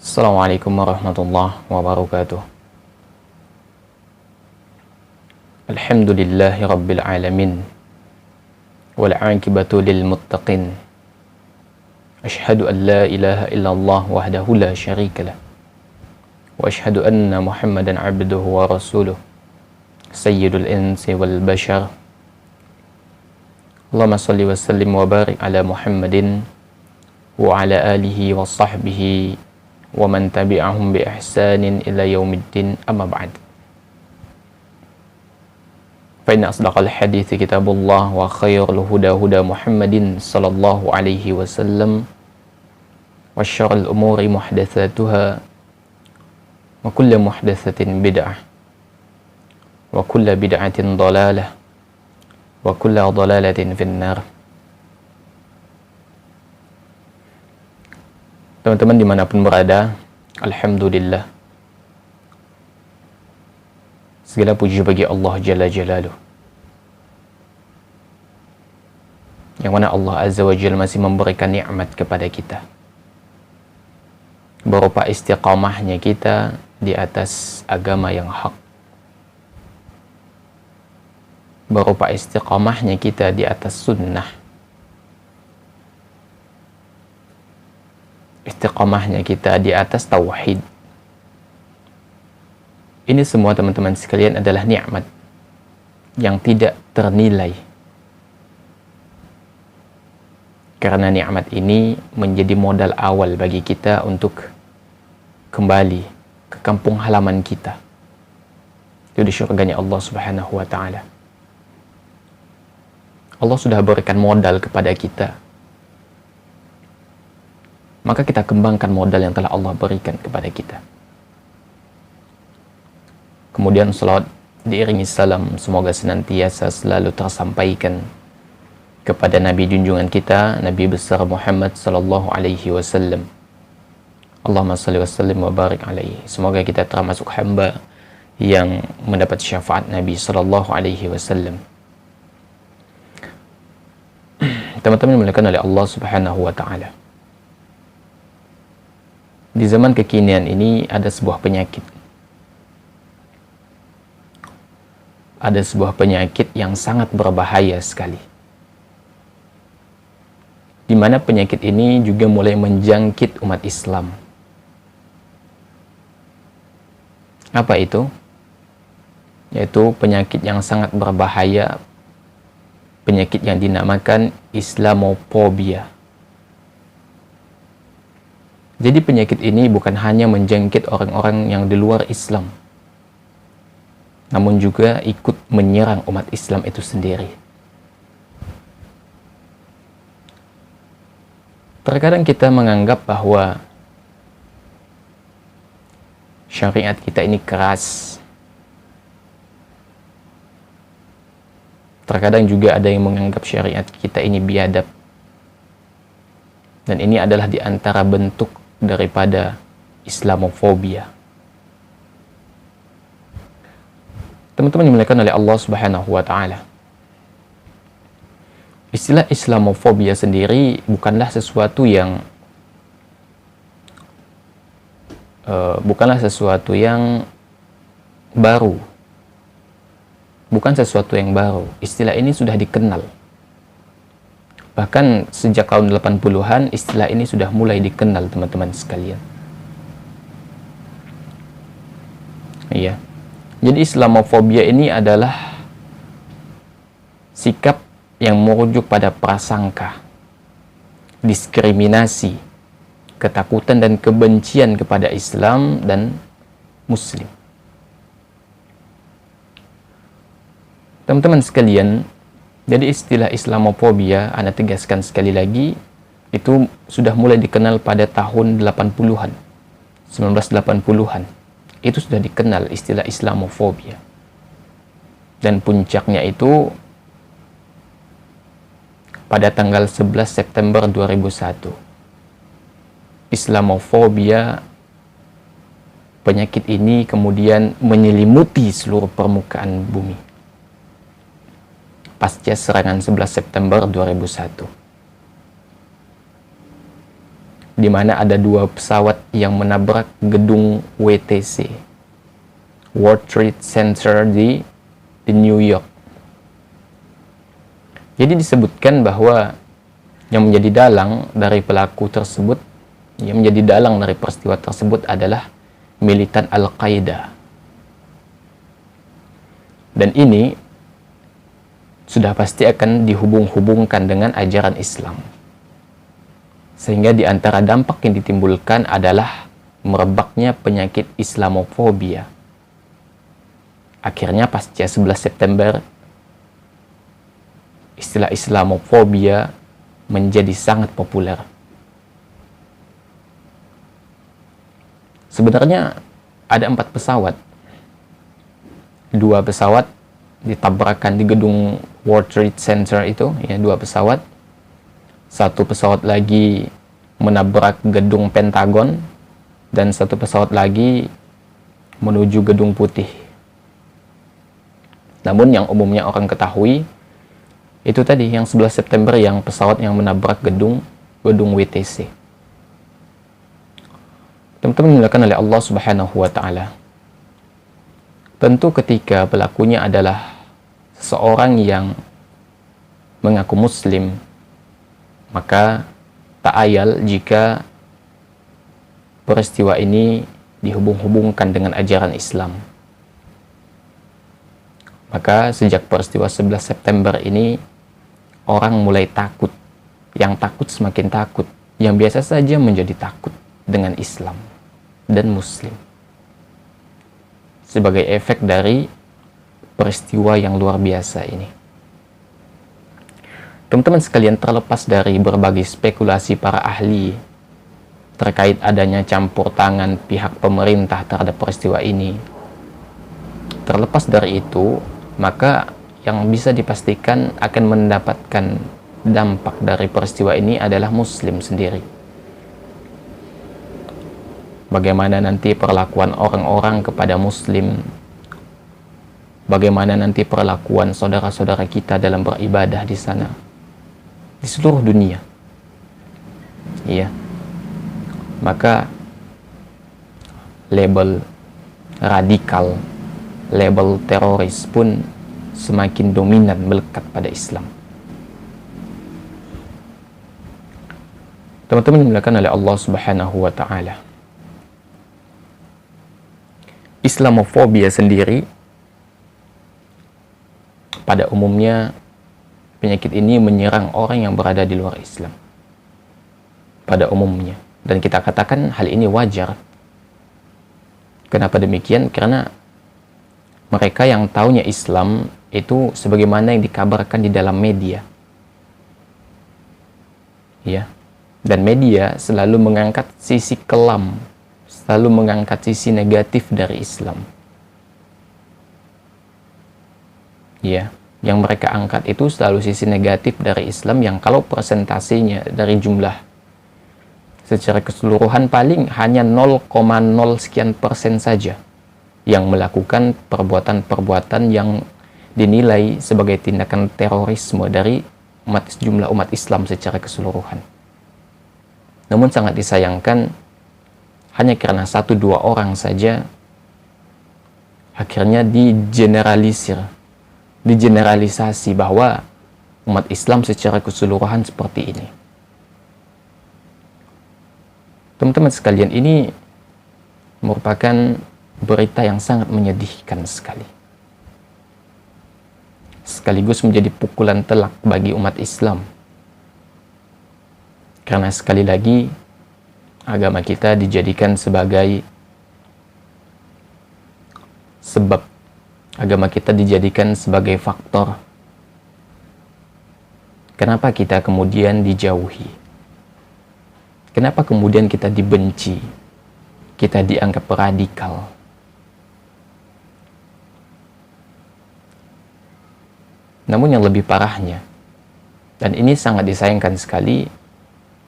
Assalamualaikum warahmatullahi wabarakatuh. Alhamdulillahi rabbil alamin. Wal 'aqibatu lil muttaqin. Asyhadu an la ilaha illallah wahdahu la syarika lah. Wa asyhadu anna Muhammadan 'abduhu wa rasuluh. Sayyidul insi wal bashar. Allahumma shalli wa sallim wa barik ala Muhammadin wa ala alihi wa sahbihi wa man tabi'ahum bi ihsanin ila yaumiddin, amma ba'd. Fa inna asdaqal hadithi kitabullah wa khairul huda huda Muhammadin sallallahu alaihi wasallam wa syarrul umuri muhdatsatuha wa kullu muhdatsatin bid'ah wa kullu bid'atin dhalalah wa kullu dhalalatin finnar. Teman-teman dimanapun berada, alhamdulillah, segala puji bagi Allah Jalla Jalaluh, yang mana Allah Azza wa Jalla masih memberikan nikmat kepada kita berupa istiqamahnya kita di atas agama yang hak, berupa istiqamahnya kita di atas sunnah, istiqamahnya kita di atas tauhid. Ini semua teman-teman sekalian adalah nikmat yang tidak ternilai, karena nikmat ini menjadi modal awal bagi kita untuk kembali ke kampung halaman kita, itu di syurganya Allah Subhanahu wa ta'ala. Allah sudah berikan modal kepada kita, maka kita kembangkan modal yang telah Allah berikan kepada kita. Kemudian salawat diiringi salam semoga senantiasa selalu tersampaikan kepada Nabi junjungan kita, Nabi besar Muhammad sallallahu alaihi wasallam. Allahumma shalli wa sallim wa barik alaihi. Semoga kita termasuk hamba yang mendapat syafaat Nabi sallallahu alaihi wasallam. Teman-teman dimuliakan oleh Allah Subhanahu wa ta'ala. Di zaman kekinian ini ada sebuah penyakit. Ada sebuah penyakit yang sangat berbahaya sekali, di mana penyakit ini juga mulai menjangkit umat Islam. Apa itu? Yaitu penyakit yang sangat berbahaya, penyakit yang dinamakan Islamophobia. Jadi penyakit ini bukan hanya menjangkit orang-orang yang di luar Islam, namun juga ikut menyerang umat Islam itu sendiri. Terkadang kita menganggap bahwa syariat kita ini keras. Terkadang juga ada yang menganggap syariat kita ini biadab. Dan ini adalah di antara bentuk daripada Islamophobia. Teman-teman dimuliakan oleh Allah Subhanahu wa ta'ala. Istilah Islamophobia sendiri bukanlah sesuatu yang baru. Bukan sesuatu yang baru. Istilah ini sudah dikenal. Bahkan sejak tahun 80-an istilah ini sudah mulai dikenal, teman-teman sekalian. Iya. Jadi Islamophobia ini adalah sikap yang merujuk pada prasangka, diskriminasi, ketakutan dan kebencian kepada Islam dan Muslim. Teman-teman sekalian, jadi istilah Islamophobia, Anda tegaskan sekali lagi, itu sudah mulai dikenal pada tahun 80-an, 1980-an. Itu sudah dikenal istilah Islamophobia. Dan puncaknya itu pada tanggal 11 September 2001. Islamophobia, penyakit ini kemudian menyelimuti seluruh permukaan bumi pasca serangan 11 September 2001. di mana ada dua pesawat yang menabrak gedung WTC, World Trade Center di New York. Jadi disebutkan bahwa yang menjadi dalang dari pelaku tersebut, yang menjadi dalang dari peristiwa tersebut adalah militan Al-Qaeda. Dan ini sudah pasti akan dihubung-hubungkan dengan ajaran Islam. Sehingga di antara dampak yang ditimbulkan adalah merebaknya penyakit Islamofobia. Akhirnya pasca 11 September, istilah Islamofobia menjadi sangat populer. Sebenarnya ada 4 pesawat. 2 pesawat ditabrakan di gedung World Trade Center itu, ya, 2 pesawat. 1 pesawat lagi menabrak gedung Pentagon, dan 1 pesawat lagi menuju Gedung Putih. Namun yang umumnya orang ketahui itu tadi yang 11 September, yang pesawat yang menabrak gedung WTC. Teman-teman dimuliakan oleh Allah Subhanahu wa taala. Tentu ketika pelakunya adalah seseorang yang mengaku muslim, maka tak ayal jika peristiwa ini dihubung-hubungkan dengan ajaran Islam. Maka sejak peristiwa 11 September ini, orang mulai takut. Yang takut semakin takut. Yang biasa saja menjadi takut dengan Islam dan Muslim. Sebagai efek dari peristiwa yang luar biasa ini. Teman-teman sekalian, terlepas dari berbagai spekulasi para ahli terkait adanya campur tangan pihak pemerintah terhadap peristiwa ini, terlepas dari itu, maka yang bisa dipastikan akan mendapatkan dampak dari peristiwa ini adalah Muslim sendiri. Bagaimana nanti perlakuan orang-orang kepada Muslim, bagaimana nanti perlakuan saudara-saudara kita dalam beribadah di sana, di seluruh dunia, iya. Maka label radikal, label teroris pun semakin dominan melekat pada Islam. Teman-teman dimuliakan oleh Allah Subhanahu wa taala. Islamofobia sendiri pada umumnya penyakit ini menyerang orang yang berada di luar Islam. Pada umumnya. Dan kita katakan hal ini wajar. Kenapa demikian? Karena mereka yang taunya Islam itu sebagaimana yang dikabarkan di dalam media. Ya. Dan media selalu mengangkat sisi kelam, selalu mengangkat sisi negatif dari Islam. Ya. Yang mereka angkat itu selalu sisi negatif dari Islam, yang kalau presentasinya dari jumlah secara keseluruhan paling hanya 0,0 sekian persen saja yang melakukan perbuatan-perbuatan yang dinilai sebagai tindakan terorisme dari jumlah umat Islam secara keseluruhan. Namun sangat disayangkan, hanya karena 1-2 orang saja akhirnya digeneralisasi bahwa umat Islam secara keseluruhan seperti ini. Teman-teman sekalian, ini merupakan berita yang sangat menyedihkan sekali. Sekaligus menjadi pukulan telak bagi umat Islam. Karena sekali lagi, agama kita dijadikan sebagai sebab. Agama kita dijadikan sebagai faktor. Kenapa kita kemudian dijauhi? Kenapa kemudian kita dibenci? Kita dianggap radikal? Namun yang lebih parahnya, dan ini sangat disayangkan sekali,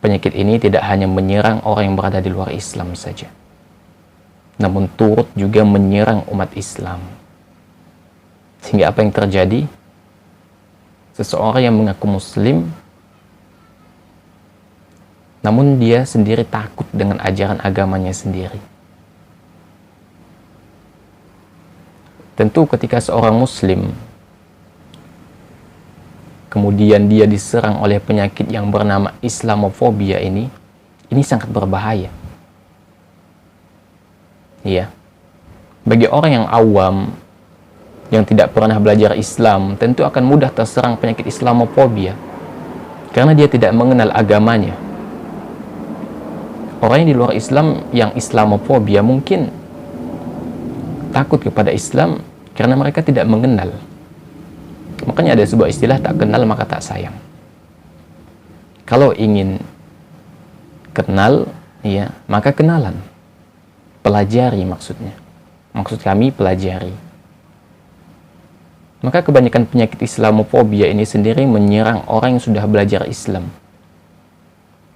penyakit ini tidak hanya menyerang orang yang berada di luar Islam saja, namun turut juga menyerang umat Islam. Sehingga apa yang terjadi? Seseorang yang mengaku muslim namun dia sendiri takut dengan ajaran agamanya sendiri. Tentu ketika seorang muslim kemudian dia diserang oleh penyakit yang bernama Islamofobia ini sangat berbahaya. Iya. Bagi orang yang awam, yang tidak pernah belajar Islam, tentu akan mudah terserang penyakit Islamofobia karena dia tidak mengenal agamanya. Orang yang di luar Islam yang Islamofobia mungkin takut kepada Islam karena mereka tidak mengenal. Makanya ada sebuah istilah, tak kenal maka tak sayang. Kalau ingin kenal, ya, maka kenalan. Pelajari maksudnya. Maksud kami pelajari. Maka kebanyakan penyakit Islamofobia ini sendiri menyerang orang yang sudah belajar Islam.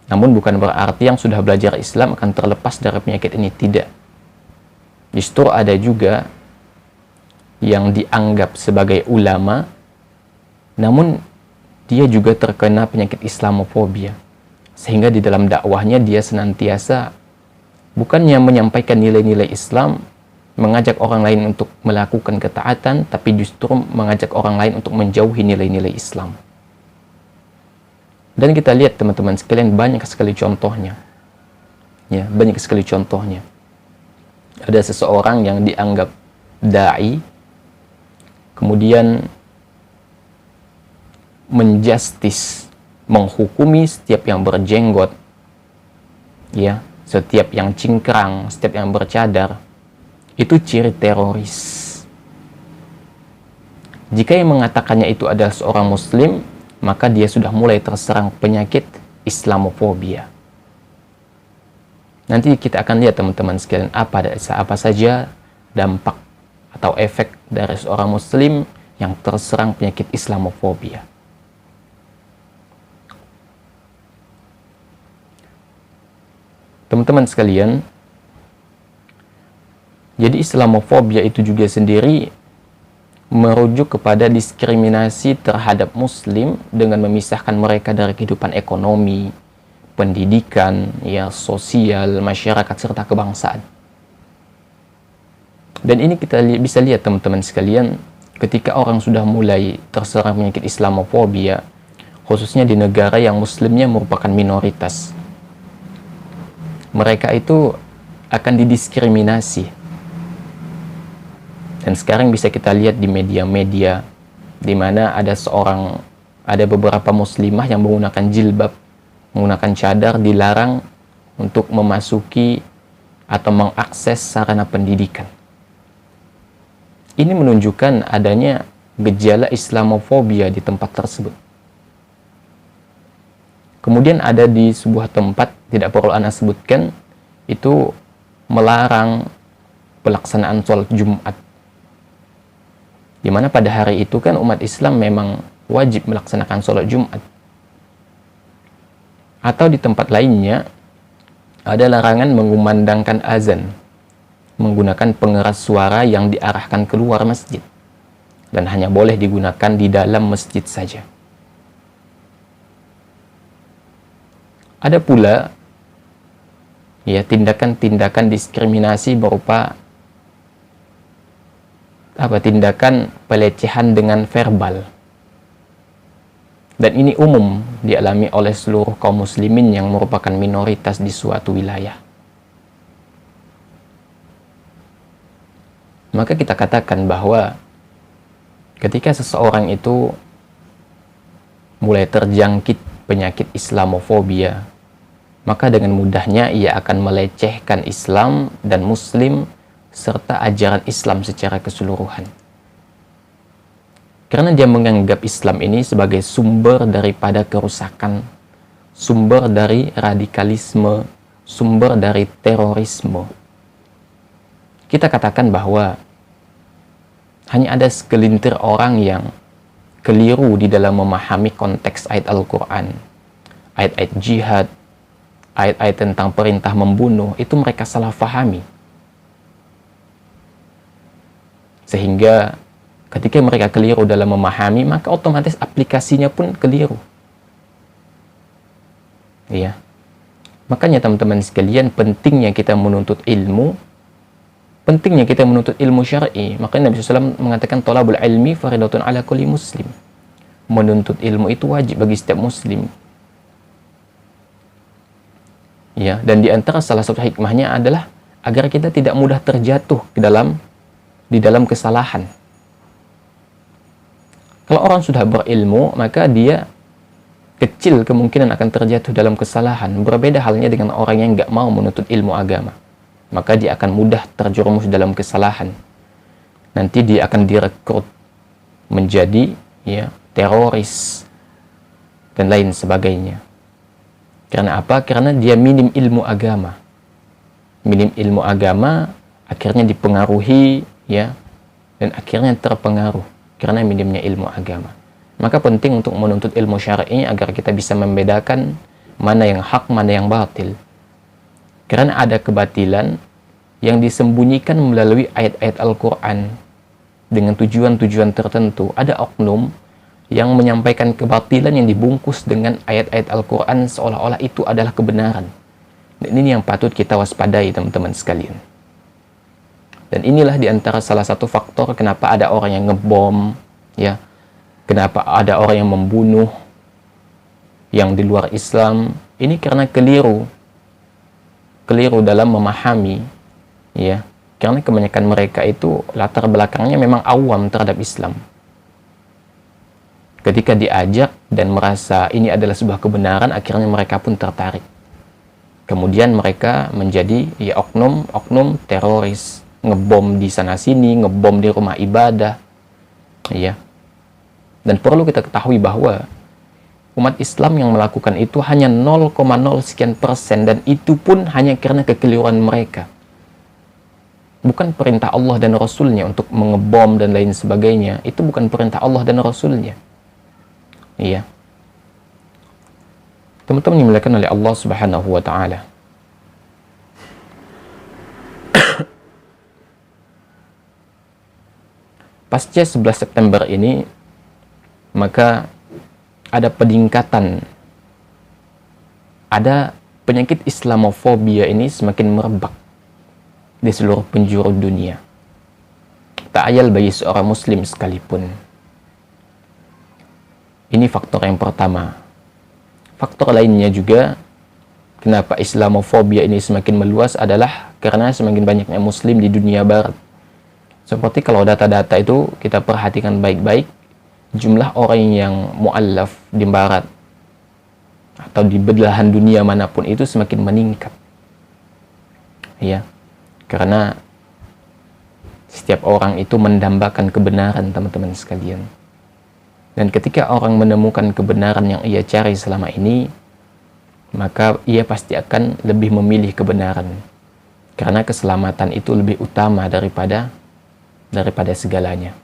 Namun bukan berarti yang sudah belajar Islam akan terlepas dari penyakit ini, tidak. Justru ada juga yang dianggap sebagai ulama, namun dia juga terkena penyakit Islamofobia. Sehingga di dalam dakwahnya dia senantiasa bukannya menyampaikan nilai-nilai Islam, mengajak orang lain untuk melakukan ketaatan, tapi justru mengajak orang lain untuk menjauhi nilai-nilai Islam. Dan kita lihat teman-teman sekalian, banyak sekali contohnya. Ya, banyak sekali contohnya. Ada seseorang yang dianggap da'i, kemudian menjustis, menghukumi setiap yang berjenggot, ya, setiap yang cingkrang, setiap yang bercadar, itu ciri teroris. Jika yang mengatakannya itu adalah seorang muslim, maka dia sudah mulai terserang penyakit Islamofobia. Nanti kita akan lihat teman-teman sekalian apa saja dampak atau efek dari seorang muslim yang terserang penyakit Islamofobia. Teman-teman sekalian, jadi Islamofobia itu juga sendiri merujuk kepada diskriminasi terhadap muslim dengan memisahkan mereka dari kehidupan ekonomi, pendidikan, ya, sosial, masyarakat, serta kebangsaan. Dan ini kita bisa lihat teman-teman sekalian, ketika orang sudah mulai terserang penyakit Islamofobia, khususnya di negara yang muslimnya merupakan minoritas, mereka itu akan didiskriminasi. Dan sekarang bisa kita lihat di media-media, di mana ada beberapa muslimah yang menggunakan jilbab, menggunakan cadar, dilarang untuk memasuki atau mengakses sarana pendidikan. Ini menunjukkan adanya gejala Islamofobia di tempat tersebut. Kemudian ada di sebuah tempat, tidak perlu Anda sebutkan, itu melarang pelaksanaan sholat Jumat. Di mana pada hari itu kan umat Islam memang wajib melaksanakan sholat Jumat. Atau di tempat lainnya, ada larangan mengumandangkan azan, menggunakan pengeras suara yang diarahkan keluar masjid, dan hanya boleh digunakan di dalam masjid saja. Ada pula ya tindakan-tindakan diskriminasi berupa tindakan pelecehan dengan verbal. Dan ini umum dialami oleh seluruh kaum muslimin yang merupakan minoritas di suatu wilayah. Maka kita katakan bahwa ketika seseorang itu mulai terjangkit penyakit Islamofobia, maka dengan mudahnya ia akan melecehkan Islam dan Muslim serta ajaran Islam secara keseluruhan. Karena dia menganggap Islam ini sebagai sumber daripada kerusakan, sumber dari radikalisme, sumber dari terorisme. Kita katakan bahwa hanya ada segelintir orang yang keliru di dalam memahami konteks ayat Al-Quran, ayat-ayat jihad, ayat-ayat tentang perintah membunuh, itu mereka salah fahami. Sehingga ketika mereka keliru dalam memahami, maka otomatis aplikasinya pun keliru. Iya. Makanya teman-teman sekalian, pentingnya kita menuntut ilmu syar'i. Makanya Nabi SAW mengatakan thalabul ilmi faridatun ala kulli muslim. Menuntut ilmu itu wajib bagi setiap muslim. Ya, dan di antara salah satu hikmahnya adalah agar kita tidak mudah terjatuh di dalam kesalahan. Kalau orang sudah berilmu, maka dia kecil kemungkinan akan terjatuh dalam kesalahan. Berbeda halnya dengan orang yang nggak mau menuntut ilmu agama. Maka dia akan mudah terjerumus dalam kesalahan. Nanti dia akan direkrut menjadi teroris dan lain sebagainya. Karena apa? Karena dia minim ilmu agama. Minim ilmu agama akhirnya dipengaruhi dan akhirnya terpengaruh karena minimnya ilmu agama. Maka penting untuk menuntut ilmu syar'i agar kita bisa membedakan mana yang hak, mana yang batil. Karena ada kebatilan yang disembunyikan melalui ayat-ayat Al-Quran dengan tujuan-tujuan tertentu. Ada oknum yang menyampaikan kebatilan yang dibungkus dengan ayat-ayat Al-Quran seolah-olah itu adalah kebenaran. Dan ini yang patut kita waspadai, teman-teman sekalian. Dan inilah diantara salah satu faktor kenapa ada orang yang ngebom, kenapa ada orang yang membunuh yang di luar Islam. Ini karena keliru dalam memahami, karena kebanyakan mereka itu latar belakangnya memang awam terhadap Islam. Ketika diajak dan merasa ini adalah sebuah kebenaran, akhirnya mereka pun tertarik. Kemudian mereka menjadi oknum teroris, ngebom di sana sini, ngebom di rumah ibadah. Dan perlu kita ketahui bahwa umat Islam yang melakukan itu hanya 0,0 sekian persen, dan itu pun hanya karena kekeliruan mereka. Bukan perintah Allah dan Rasulnya untuk mengebom dan lain sebagainya. Itu bukan perintah Allah dan Rasulnya. Teman-teman dimuliakan oleh Allah Subhanahu wa Ta'ala. Pasca 11 September ini, maka ada peningkatan. Ada penyakit Islamofobia ini semakin merebak di seluruh penjuru dunia. Tak ayal bagi seorang muslim sekalipun. Ini faktor yang pertama. Faktor lainnya juga kenapa Islamofobia ini semakin meluas adalah karena semakin banyaknya muslim di dunia barat. Seperti kalau data-data itu kita perhatikan baik-baik, jumlah orang yang mu'allaf di barat atau di belahan dunia manapun itu semakin meningkat. Karena setiap orang itu mendambakan kebenaran, teman-teman sekalian. Dan ketika orang menemukan kebenaran yang ia cari selama ini, maka ia pasti akan lebih memilih kebenaran. Karena keselamatan itu lebih utama daripada segalanya.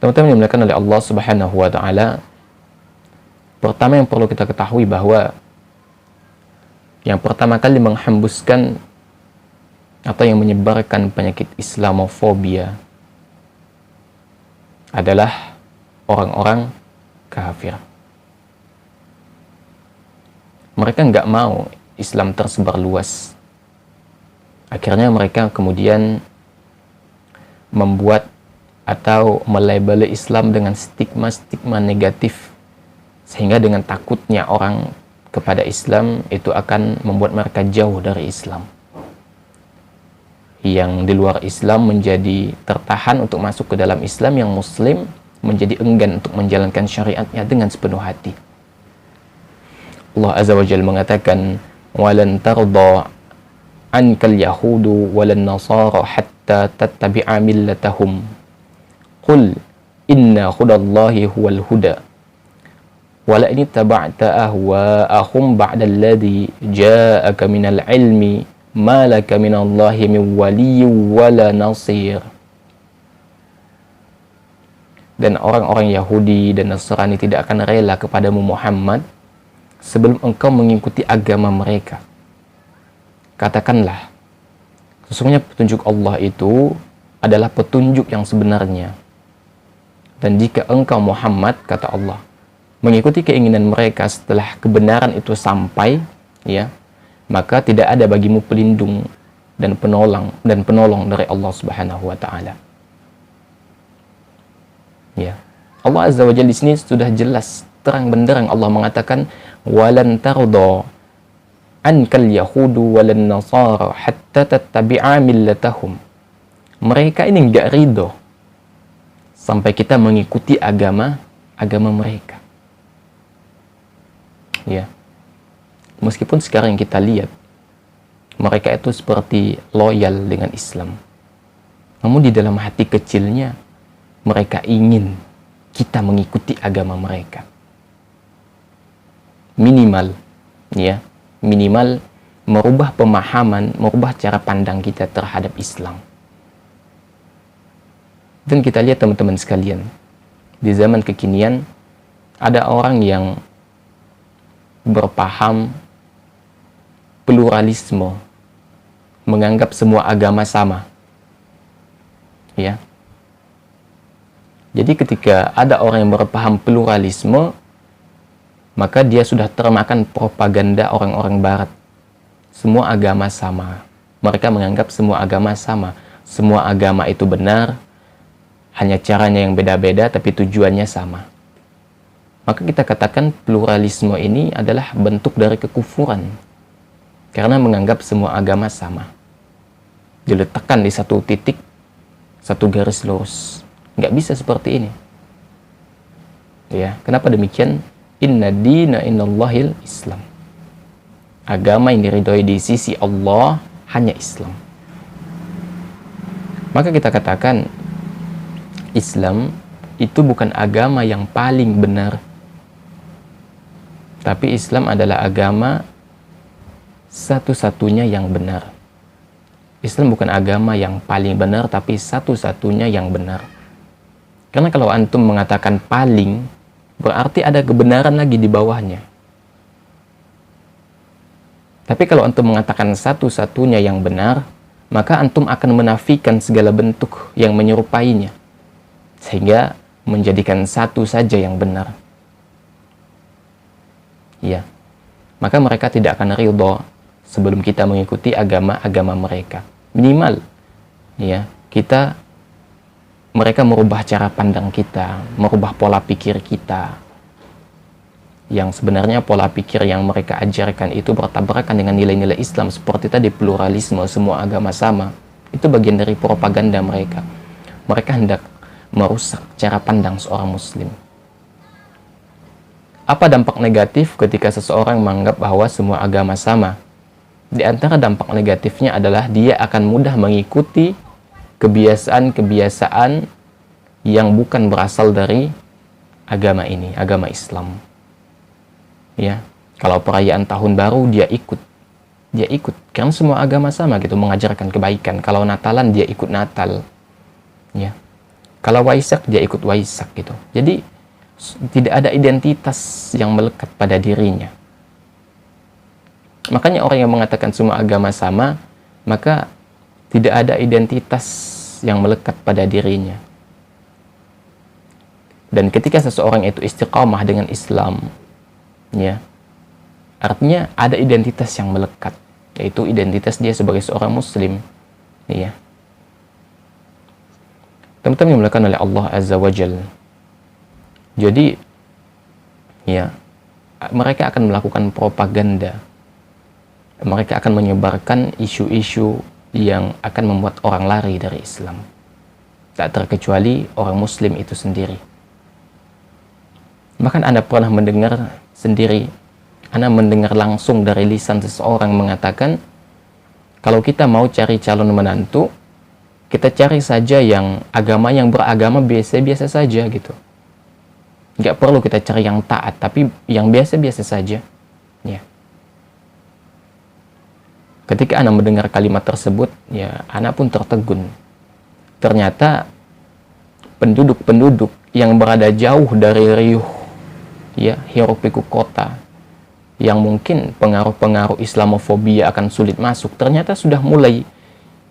Teman-teman yang dimuliakan oleh Allah Subhanahu wa Ta'ala, pertama yang perlu kita ketahui bahwa yang pertama kali menghembuskan atau yang menyebarkan penyakit Islamofobia adalah orang-orang kafir. Mereka nggak mau Islam tersebar luas. Akhirnya mereka kemudian membuat atau melabeli Islam dengan stigma-stigma negatif, sehingga dengan takutnya orang kepada Islam itu akan membuat mereka jauh dari Islam. Yang di luar Islam menjadi tertahan untuk masuk ke dalam Islam, yang muslim menjadi enggan untuk menjalankan syariatnya dengan sepenuh hati. Allah Azza wa Jalla mengatakan, "Walan tarda ankal yahudu walan nasara hatta tattabi'a millatahum. Qul inna hudallahi huwal huda. Wala in taba'ta ahwa'ahum ba'da alladhi ja'aka minal ilmi ma laka minallahi min waliyyin wala nasir." Dan orang-orang Yahudi dan Nasrani tidak akan rela kepadamu Muhammad sebelum engkau mengikuti agama mereka. Katakanlah, sesungguhnya petunjuk Allah itu adalah petunjuk yang sebenarnya. Dan jika engkau Muhammad, kata Allah, mengikuti keinginan mereka setelah kebenaran itu sampai, ya, maka tidak ada bagimu pelindung dan penolong dari Allah Subhanahu wa taala. Ya. Allah Azza wa Jalla di sini sudah jelas terang benderang Allah mengatakan walan tarda ankal yahudu walan nasara hatta tattabi'a millatahum. Mereka ini enggak ridho sampai kita mengikuti agama mereka. Ya. Meskipun sekarang kita lihat mereka itu seperti loyal dengan Islam. Namun di dalam hati kecilnya mereka ingin kita mengikuti agama mereka. Minimal, ya, minimal merubah pemahaman, merubah cara pandang kita terhadap Islam. Dan kita lihat teman-teman sekalian, di zaman kekinian ada orang yang berpaham pluralisme, menganggap semua agama sama. Ya. Jadi ketika ada orang yang berpaham pluralisme, maka dia sudah termakan propaganda orang-orang barat. Semua agama sama. Mereka menganggap semua agama sama. Semua agama itu benar, hanya caranya yang beda-beda tapi tujuannya sama. Maka kita katakan pluralisme ini adalah bentuk dari kekufuran. Karena menganggap semua agama sama. Diletakkan di satu titik, satu garis lurus. Nggak bisa seperti ini. Ya, kenapa demikian? Inna dina innallahil Islam. Agama yang diridhoi di sisi Allah hanya Islam. Maka kita katakan Islam itu bukan agama yang paling benar. Tapi Islam adalah agama satu-satunya yang benar. Islam bukan agama yang paling benar, tapi satu-satunya yang benar. Karena kalau antum mengatakan paling, berarti ada kebenaran lagi di bawahnya. Tapi kalau antum mengatakan satu-satunya yang benar, maka antum akan menafikan segala bentuk yang menyerupainya. Sehingga menjadikan satu saja yang benar. Ya. Maka mereka tidak akan ridho sebelum kita mengikuti agama-agama mereka. Minimal, ya, mereka merubah cara pandang kita, merubah pola pikir kita. Yang sebenarnya pola pikir yang mereka ajarkan itu bertabrakan dengan nilai-nilai Islam. Seperti tadi pluralisme, semua agama sama. Itu bagian dari propaganda mereka. Mereka hendak merusak cara pandang seorang muslim. Apa dampak negatif ketika seseorang menganggap bahwa semua agama sama? Di antara dampak negatifnya adalah dia akan mudah mengikuti kebiasaan-kebiasaan yang bukan berasal dari agama ini, agama Islam. Ya, kalau perayaan tahun baru dia ikut. Karena semua agama sama gitu, mengajarkan kebaikan. Kalau Natalan dia ikut Natal. Ya. Kalau Waisak dia ikut Waisak gitu. Jadi tidak ada identitas yang melekat pada dirinya. Makanya orang yang mengatakan semua agama sama, maka tidak ada identitas yang melekat pada dirinya. Dan ketika seseorang itu istiqamah dengan Islam, ya, artinya ada identitas yang melekat, yaitu identitas dia sebagai seorang muslim. Ya. Teman-teman yang dimuliakan oleh Allah Azza wa Jalla. Jadi, ya, mereka akan melakukan propaganda. Mereka akan menyebarkan isu-isu yang akan membuat orang lari dari Islam. Tak terkecuali orang muslim itu sendiri. Bahkan Anda pernah mendengar sendiri, Anda mendengar langsung dari lisan seseorang mengatakan, kalau kita mau cari calon menantu, kita cari saja yang beragama biasa-biasa saja gitu. Nggak perlu kita cari yang taat, tapi yang biasa-biasa saja. Ya. Ketika Anda mendengar kalimat tersebut, ya, Anda pun tertegun. Ternyata penduduk-penduduk yang berada jauh dari riuh, ya, hiruk-pikuk kota, yang mungkin pengaruh-pengaruh Islamofobia akan sulit masuk, ternyata sudah mulai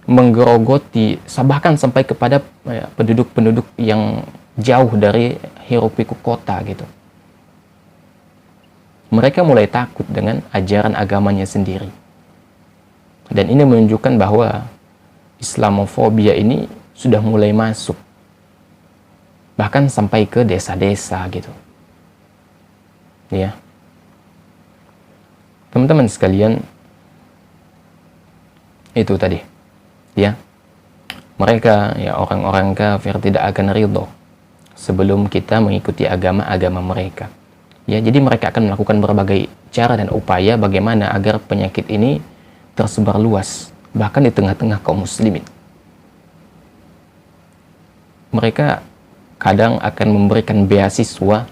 menggerogoti, bahkan sampai kepada penduduk-penduduk yang jauh dari hiruk-pikuk kota gitu. mereka mulai takut dengan ajaran agamanya sendiri. Dan ini menunjukkan bahwa Islamofobia ini sudah mulai masuk, bahkan sampai ke desa-desa gitu. Ya, teman-teman sekalian, itu tadi, ya, mereka, ya, orang-orang kafir tidak akan ridho sebelum kita mengikuti agama-agama mereka. Ya, jadi mereka akan melakukan berbagai cara dan upaya bagaimana agar penyakit ini tersebar luas, bahkan di tengah-tengah kaum muslimin. Mereka kadang akan memberikan beasiswa,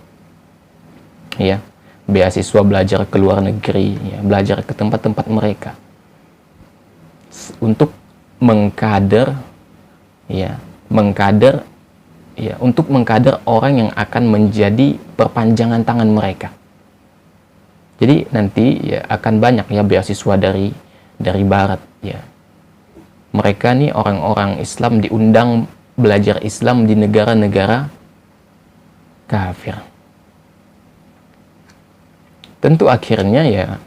ya, beasiswa belajar ke luar negeri, ya, belajar ke tempat-tempat mereka untuk mengkader, ya, untuk mengkader orang yang akan menjadi perpanjangan tangan mereka. Jadi nanti, ya, akan banyak, ya, beasiswa dari barat, ya. Mereka nih orang-orang Islam diundang belajar Islam di negara-negara kafir. Tentu akhirnya, ya,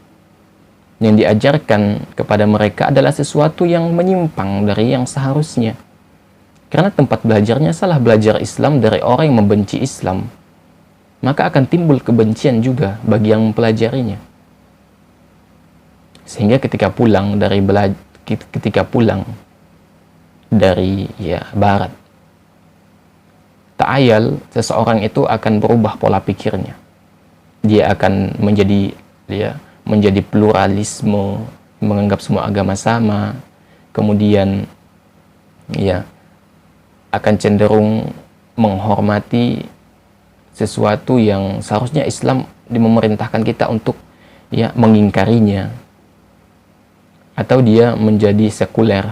yang diajarkan kepada mereka adalah sesuatu yang menyimpang dari yang seharusnya. Karena tempat belajarnya salah, belajar Islam dari orang yang membenci Islam, maka akan timbul kebencian juga bagi yang mempelajarinya. Sehingga ketika pulang dari ya, barat, ta'ayal, seseorang itu akan berubah pola pikirnya. Dia akan menjadi pluralisme, menganggap semua agama sama, kemudian, ya, akan cenderung menghormati sesuatu yang seharusnya Islam memerintahkan kita untuk, ya, mengingkarinya. Atau dia menjadi sekuler,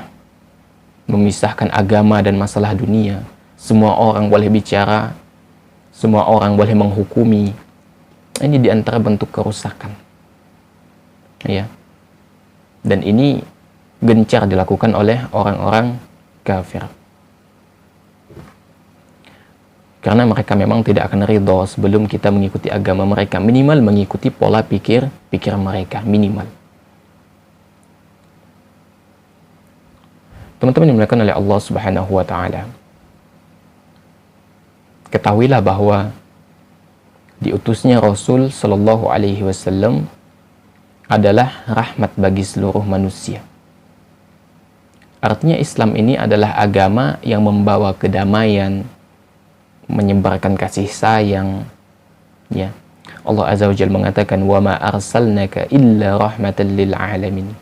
memisahkan agama dan masalah dunia. Semua orang boleh bicara, semua orang boleh menghukumi. Ini diantara bentuk kerusakan, ya. Dan ini gencar dilakukan oleh orang-orang kafir. Karena mereka memang tidak akan ridho sebelum kita mengikuti agama mereka, minimal mengikuti pola pikir mereka, minimal. Teman-teman yang dimuliakan oleh Allah Subhanahu wa taala, ketahuilah bahwa diutusnya Rasul sallallahu alaihi wasallam adalah rahmat bagi seluruh manusia. Artinya Islam ini adalah agama yang membawa kedamaian, menyebarkan kasih sayang, ya. Allah Azza wa Jalla mengatakan, "Wa ma arsalnaka illa rahmatan lil alamin."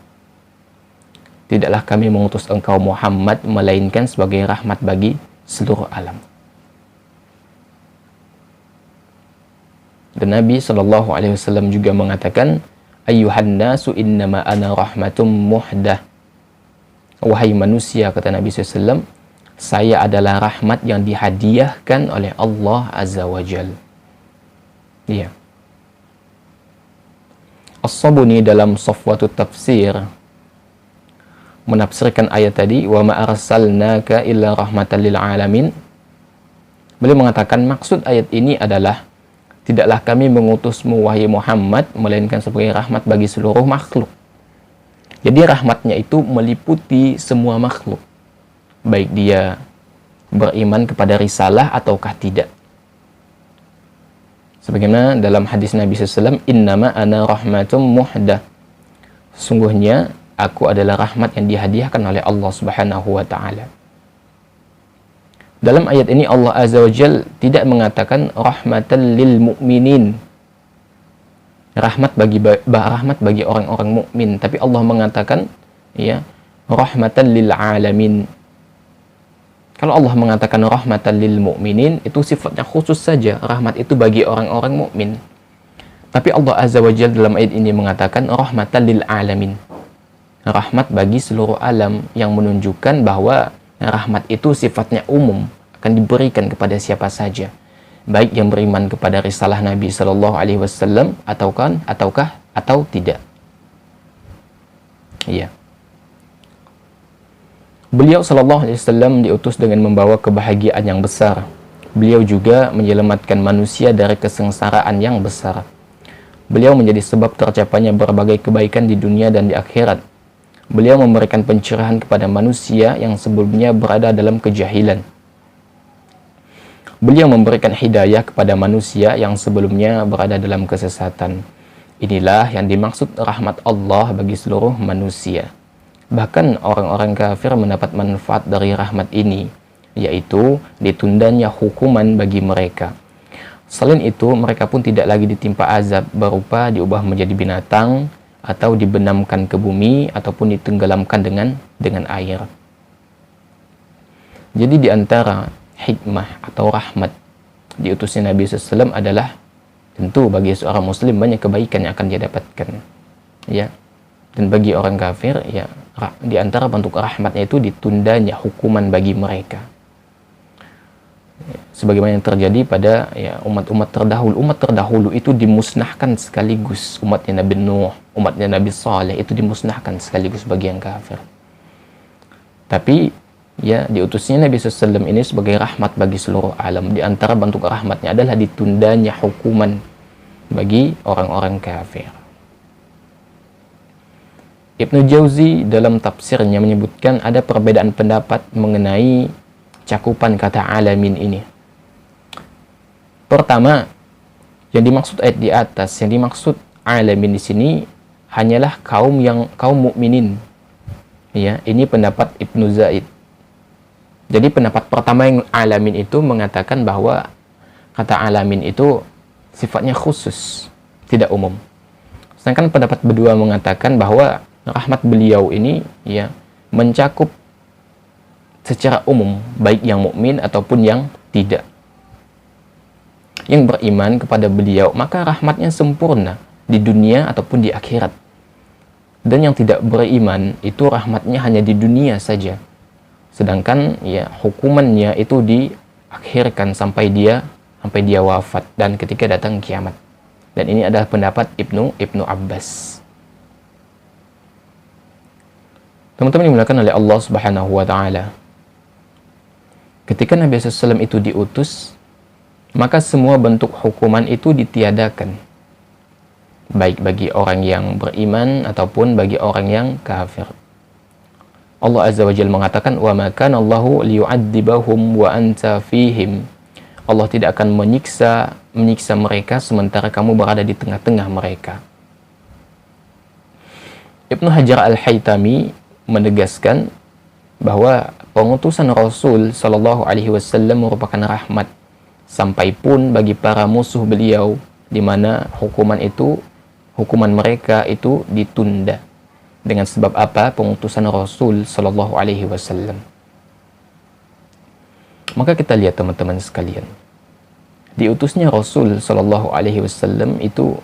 Tidaklah kami mengutus engkau Muhammad melainkan sebagai rahmat bagi seluruh alam. Dan Nabi sallallahu alaihi wasallam juga mengatakan, "Ayyuhan nasu innama ana rahmatum muhdah." Wahai manusia, kata Nabi SAW, saya adalah rahmat yang dihadiahkan oleh Allah Azza wa Jalla. Iya. As-Sabuni dalam Safwatut Tafsir menafsirkan ayat tadi, wa ma arsalnaka illa rahmatan lil alamin. Beliau mengatakan maksud ayat ini adalah tidaklah kami mengutusmu wahai Muhammad melainkan sebagai rahmat bagi seluruh makhluk. Jadi rahmatnya itu meliputi semua makhluk, baik dia beriman kepada risalah ataukah tidak. Sebagaimana dalam hadis Nabi SAW, innama ana rahmatum muhdah. Sungguhnya aku adalah rahmat yang dihadiahkan oleh Allah Subhanahu wa taala. Dalam ayat ini Allah Azza wa Jalla tidak mengatakan rahmatan lil mu'minin, rahmat bagi orang-orang mukmin, tapi Allah mengatakan, ya, rahmatan lil alamin. Kalau Allah mengatakan rahmatan lil mu'minin, itu sifatnya khusus saja, rahmat itu bagi orang-orang mukmin. Tapi Allah Azza wa Jalla dalam ayat ini mengatakan rahmatan lil alamin, rahmat bagi seluruh alam, yang menunjukkan bahwa rahmat itu sifatnya umum, akan diberikan kepada siapa saja, baik yang beriman kepada risalah Nabi Sallallahu Alaihi Wasallam atau tidak. Iya. Beliau Sallallahu Alaihi Wasallam diutus dengan membawa kebahagiaan yang besar. Beliau juga menyelamatkan manusia dari kesengsaraan yang besar. Beliau menjadi sebab tercapainya berbagai kebaikan di dunia dan di akhirat. Beliau memberikan pencerahan kepada manusia yang sebelumnya berada dalam kejahilan. Beliau memberikan hidayah kepada manusia yang sebelumnya berada dalam kesesatan. Inilah yang dimaksud rahmat Allah bagi seluruh manusia. Bahkan orang-orang kafir mendapat manfaat dari rahmat ini, yaitu ditundanya hukuman bagi mereka. Selain itu, mereka pun tidak lagi ditimpa azab berupa diubah menjadi binatang atau dibenamkan ke bumi ataupun ditenggelamkan dengan air. Jadi di antara hikmah atau rahmat diutusnya Nabi SAW adalah tentu bagi seorang muslim banyak kebaikan yang akan dia dapatkan. Ya. Dan bagi orang kafir, ya, di antara bentuk rahmatnya itu ditundanya hukuman bagi mereka. Sebagaimana yang terjadi pada umat-umat terdahulu. Umat terdahulu itu dimusnahkan sekaligus. Umatnya Nabi Nuh, umatnya Nabi Saleh itu dimusnahkan sekaligus bagi yang kafir. Tapi ya, diutusnya Nabi SAW ini sebagai rahmat bagi seluruh alam. Di antara bentuk rahmatnya adalah ditundanya hukuman bagi orang-orang kafir. Ibnu Jauzi dalam tafsirnya menyebutkan ada perbedaan pendapat mengenai cakupan kata alamin ini. Pertama, yang dimaksud ayat di atas, yang dimaksud alamin di sini hanyalah kaum mukminin. Ya, ini pendapat Ibnu Zaid. Jadi pendapat pertama yang alamin itu mengatakan bahwa kata alamin itu sifatnya khusus, tidak umum. Sedangkan pendapat kedua mengatakan bahwa rahmat beliau ini ya mencakup secara umum, baik yang mukmin ataupun yang tidak. Yang beriman kepada beliau, maka rahmatnya sempurna di dunia ataupun di akhirat. Dan yang tidak beriman, itu rahmatnya hanya di dunia saja. Sedangkan ya hukumannya itu diakhirkan sampai dia wafat dan ketika datang kiamat. Dan ini adalah pendapat Ibnu Abbas. Teman-teman dimuliakan oleh Allah Subhanahu wa taala. Ketika Nabi SAW itu diutus, maka semua bentuk hukuman itu ditiadakan. Baik bagi orang yang beriman ataupun bagi orang yang kafir. Allah Azza wa Jalla mengatakan, "Wa ma kana Allahu liyu'adzibahum wa anta fihim." Allah tidak akan menyiksa mereka sementara kamu berada di tengah-tengah mereka. Ibnu Hajar Al-Haytami menegaskan bahwa pengutusan Rasul Shallallahu Alaihi Wasallam merupakan rahmat sampai pun bagi para musuh beliau, di mana hukuman mereka itu ditunda. Dengan sebab apa? Pengutusan Rasul Shallallahu Alaihi Wasallam. Maka kita lihat teman-teman sekalian, diutusnya Rasul Shallallahu Alaihi Wasallam itu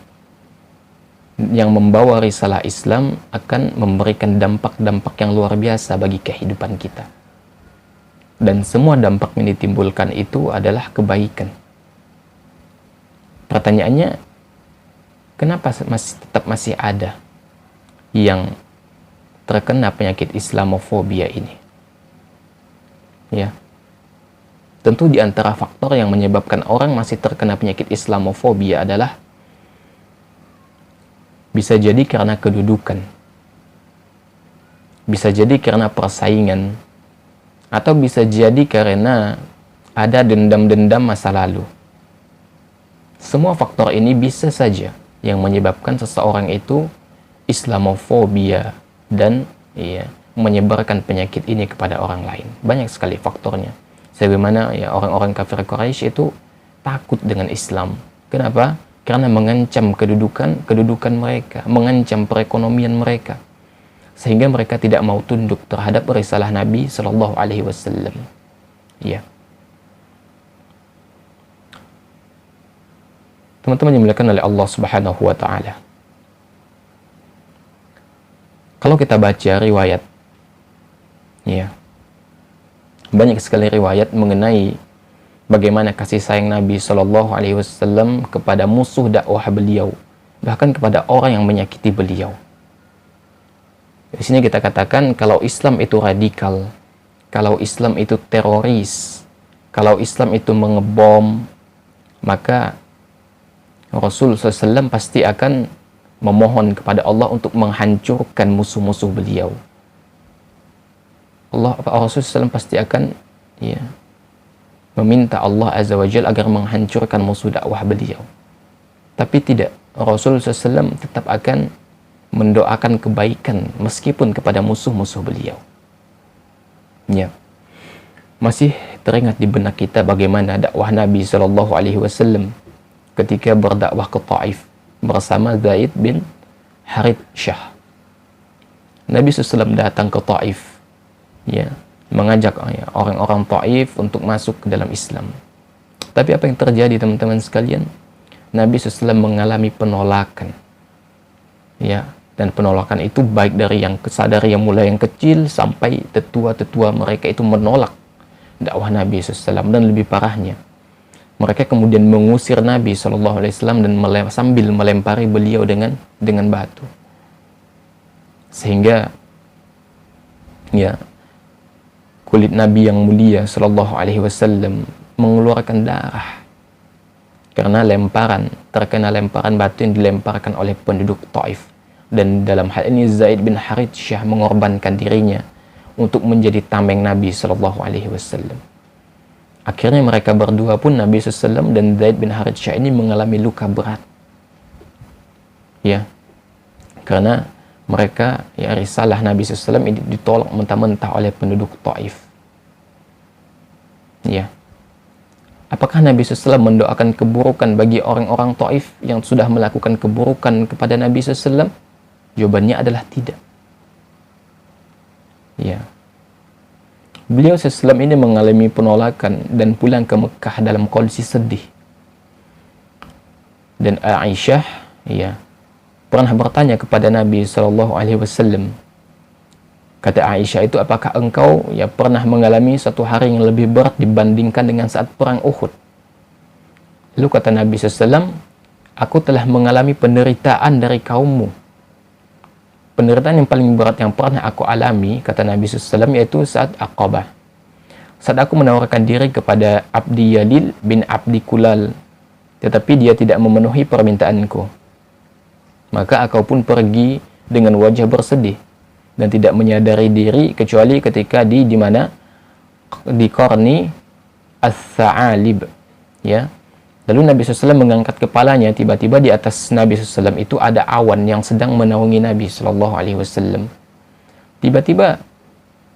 yang membawa risalah Islam akan memberikan dampak-dampak yang luar biasa bagi kehidupan kita. Dan semua dampak yang ditimbulkan itu adalah kebaikan. Pertanyaannya, kenapa tetap masih ada yang terkena penyakit Islamofobia ini? Ya. Tentu di antara faktor yang menyebabkan orang masih terkena penyakit Islamofobia adalah bisa jadi karena kedudukan, bisa jadi karena persaingan, atau bisa jadi karena ada dendam-dendam masa lalu. Semua faktor ini bisa saja yang menyebabkan seseorang itu Islamofobia dan menyebarkan penyakit ini kepada orang lain. Banyak sekali faktornya. Sebagaimana orang-orang kafir Quraisy itu takut dengan Islam. Kenapa? Karena mengancam kedudukan mereka, mengancam perekonomian mereka, sehingga mereka tidak mau tunduk terhadap risalah Nabi Shallallahu Alaihi Wasallam. Ya, teman-teman dimuliakan oleh Allah Subhanahu Wa Taala. Kalau kita baca riwayat, ya, banyak sekali riwayat mengenai bagaimana kasih sayang Nabi Shallallahu Alaihi Wasallam kepada musuh dakwah beliau, bahkan kepada orang yang menyakiti beliau. Di sini kita katakan kalau Islam itu radikal, kalau Islam itu teroris, kalau Islam itu mengebom, maka Rasul SAW pasti akan memohon kepada Allah untuk menghancurkan musuh-musuh beliau. Rasul SAW pasti akan meminta Allah Azza wa Jalla agar menghancurkan musuh dakwah beliau. Tapi tidak, Rasul SAW tetap akan mendoakan kebaikan meskipun kepada musuh-musuh beliau. Ya. Masih teringat di benak kita bagaimana dakwah Nabi SAW ketika berdakwah ke Taif bersama Zaid bin Harithah. Nabi SAW datang ke Taif, mengajak orang-orang Taif untuk masuk ke dalam Islam. Tapi apa yang terjadi teman-teman sekalian? Nabi SAW mengalami penolakan. Dan penolakan itu baik dari yang mulai yang kecil sampai tetua-tetua mereka itu menolak dakwah Nabi SAW. Dan lebih parahnya, mereka kemudian mengusir Nabi SAW dan sambil melempari beliau dengan batu. Sehingga kulit Nabi yang mulia SAW mengeluarkan darah karena terkena lemparan batu yang dilemparkan oleh penduduk Taif. Dan dalam hal ini Zaid bin Harithah mengorbankan dirinya untuk menjadi tameng Nabi SAW. Akhirnya mereka berdua pun, Nabi SAW dan Zaid bin Harithah ini mengalami luka berat. Karena mereka, risalah Nabi SAW ini ditolak mentah-mentah oleh penduduk Taif. Apakah Nabi SAW mendoakan keburukan bagi orang-orang Taif yang sudah melakukan keburukan kepada Nabi SAW? Jawabannya adalah tidak. Beliau SAW ini mengalami penolakan dan pulang ke Mekah dalam kondisi sedih. Dan Aisyah pernah bertanya kepada Nabi SAW. Kata Aisyah itu, apakah engkau pernah mengalami satu hari yang lebih berat dibandingkan dengan saat perang Uhud? Lalu kata Nabi SAW, aku telah mengalami penderitaan dari kaummu. Penderitaan yang paling berat yang pernah aku alami, kata Nabi SAW, yaitu saat Aqabah. Saat aku menawarkan diri kepada Abdi Yalil bin Abdi Kulal, tetapi dia tidak memenuhi permintaanku. Maka aku pun pergi dengan wajah bersedih dan tidak menyadari diri kecuali ketika di mana? Di Qarni As-Sa'alib. Lalu Nabi SAW mengangkat kepalanya, tiba-tiba di atas Nabi SAW itu ada awan yang sedang menaungi Nabi SAW. Tiba-tiba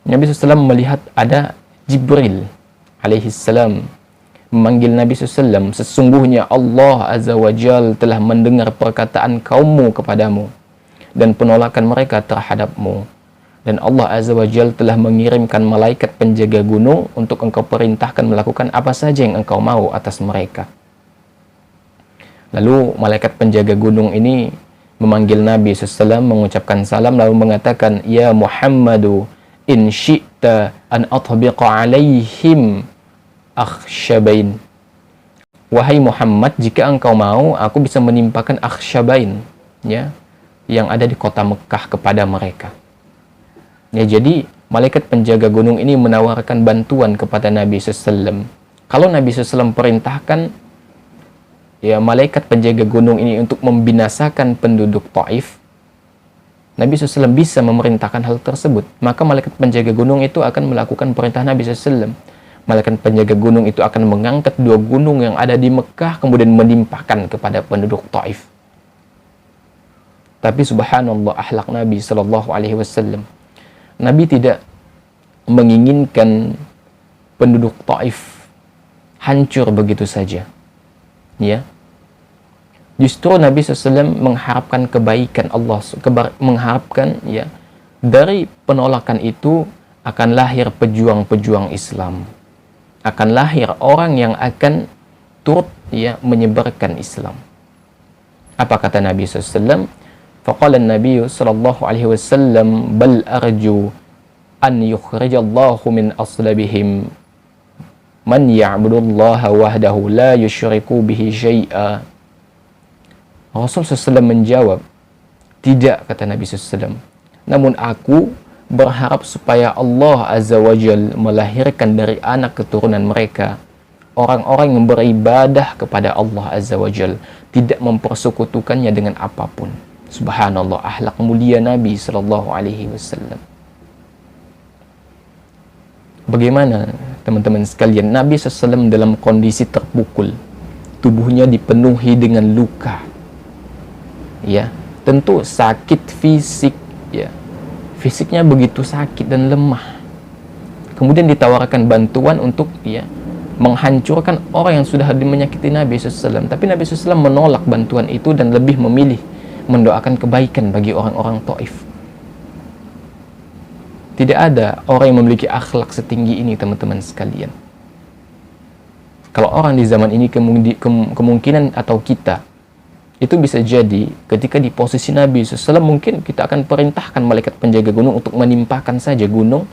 Nabi SAW melihat ada Jibril alaihissalam memanggil Nabi SAW, sesungguhnya Allah Azza wa Jal telah mendengar perkataan kaummu kepadamu dan penolakan mereka terhadapmu. Dan Allah Azza wa Jal telah mengirimkan malaikat penjaga gunung untuk engkau perintahkan melakukan apa saja yang engkau mau atas mereka. Lalu malaikat penjaga gunung ini memanggil Nabi SAW, mengucapkan salam, lalu mengatakan, Ya Muhammadu, in syi'ta an atbiqa alaihim akhsyabain. Wahai Muhammad, jika engkau mau, aku bisa menimpakan akhsyabain, yang ada di kota Mekah kepada mereka. Jadi malaikat penjaga gunung ini menawarkan bantuan kepada Nabi SAW. Kalau Nabi SAW perintahkan malaikat penjaga gunung ini untuk membinasakan penduduk Taif, Nabi SAW bisa memerintahkan hal tersebut. Maka malaikat penjaga gunung itu akan melakukan perintah Nabi SAW. Malaikat penjaga gunung itu akan mengangkat 2 gunung yang ada di Mekah, kemudian menimpahkan kepada penduduk Taif. Tapi subhanallah, akhlak Nabi SAW. Nabi tidak menginginkan penduduk Taif hancur begitu saja. Justru Nabi SAW mengharapkan kebaikan Allah, mengharapkan dari penolakan itu akan lahir pejuang-pejuang Islam, akan lahir orang yang akan turut menyebarkan Islam. Apa kata Nabi SAW? Faqala Nabi SAW, bal arju an yukhrijallahu min aslabihim man ya'budullaha wahdahu la yusyriku bihi syai'a. Rasul SAW menjawab, tidak, kata Nabi SAW. Namun aku berharap supaya Allah Azza wa Jal melahirkan dari anak keturunan mereka orang-orang yang beribadah kepada Allah Azza wa Jal, tidak mempersekutukannya dengan apapun. Subhanallah, akhlak mulia Nabi Sallallahu Alaihi Wasallam. Bagaimana teman-teman sekalian, Nabi SAW dalam kondisi terpukul, tubuhnya dipenuhi dengan luka, ya, tentu sakit fisik, ya, fisiknya begitu sakit dan lemah. Kemudian ditawarkan bantuan untuk, ya, menghancurkan orang yang sudah menyakiti Nabi SAW. Tapi Nabi SAW menolak bantuan itu dan lebih memilih mendoakan kebaikan bagi orang-orang Taif. Tidak ada orang yang memiliki akhlak setinggi ini, teman-teman sekalian. Kalau orang di zaman ini kemungkinan atau kita itu bisa jadi ketika di posisi Nabi SAW, mungkin kita akan perintahkan malaikat penjaga gunung untuk menimpakan saja gunung,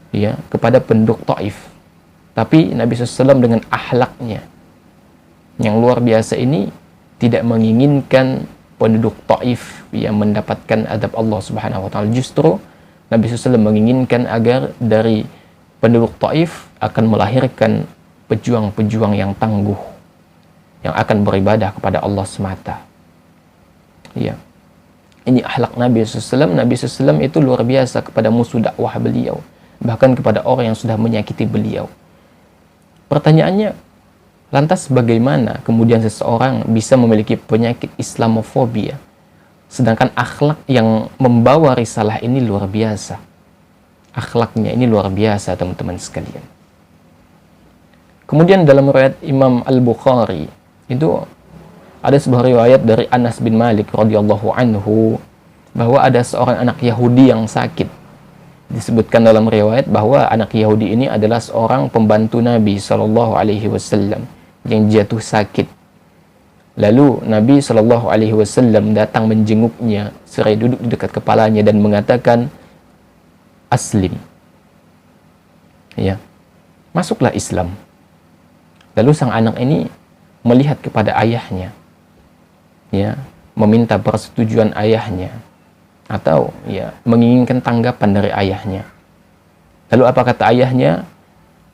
ya, kepada penduduk Taif. Tapi Nabi SAW dengan akhlaknya yang luar biasa ini tidak menginginkan penduduk Taif yang mendapatkan azab Allah Subhanahu wa taala. Justru Nabi SAW menginginkan agar dari penduduk Taif akan melahirkan pejuang-pejuang yang tangguh, yang akan beribadah kepada Allah semata. Ya. Ini akhlak Nabi SAW. Nabi SAW itu luar biasa kepada musuh dakwah beliau, bahkan kepada orang yang sudah menyakiti beliau. Pertanyaannya, lantas bagaimana kemudian seseorang bisa memiliki penyakit Islamofobia, sedangkan akhlak yang membawa risalah ini luar biasa? Akhlaknya ini luar biasa, teman-teman sekalian. Kemudian dalam riwayat Imam Al-Bukhari itu ada sebuah riwayat dari Anas bin Malik radhiyallahu anhu bahwa ada seorang anak Yahudi yang sakit. Disebutkan dalam riwayat bahwa anak Yahudi ini adalah seorang pembantu Nabi Shallallahu Alaihi Wasallam yang jatuh sakit. Lalu Nabi Shallallahu Alaihi Wasallam datang menjenguknya, seraya duduk di dekat kepalanya dan mengatakan, "Aslim." Ya, masuklah Islam. Lalu sang anak ini melihat kepada ayahnya, ya, meminta persetujuan ayahnya, atau, ya, menginginkan tanggapan dari ayahnya. Lalu apa kata ayahnya?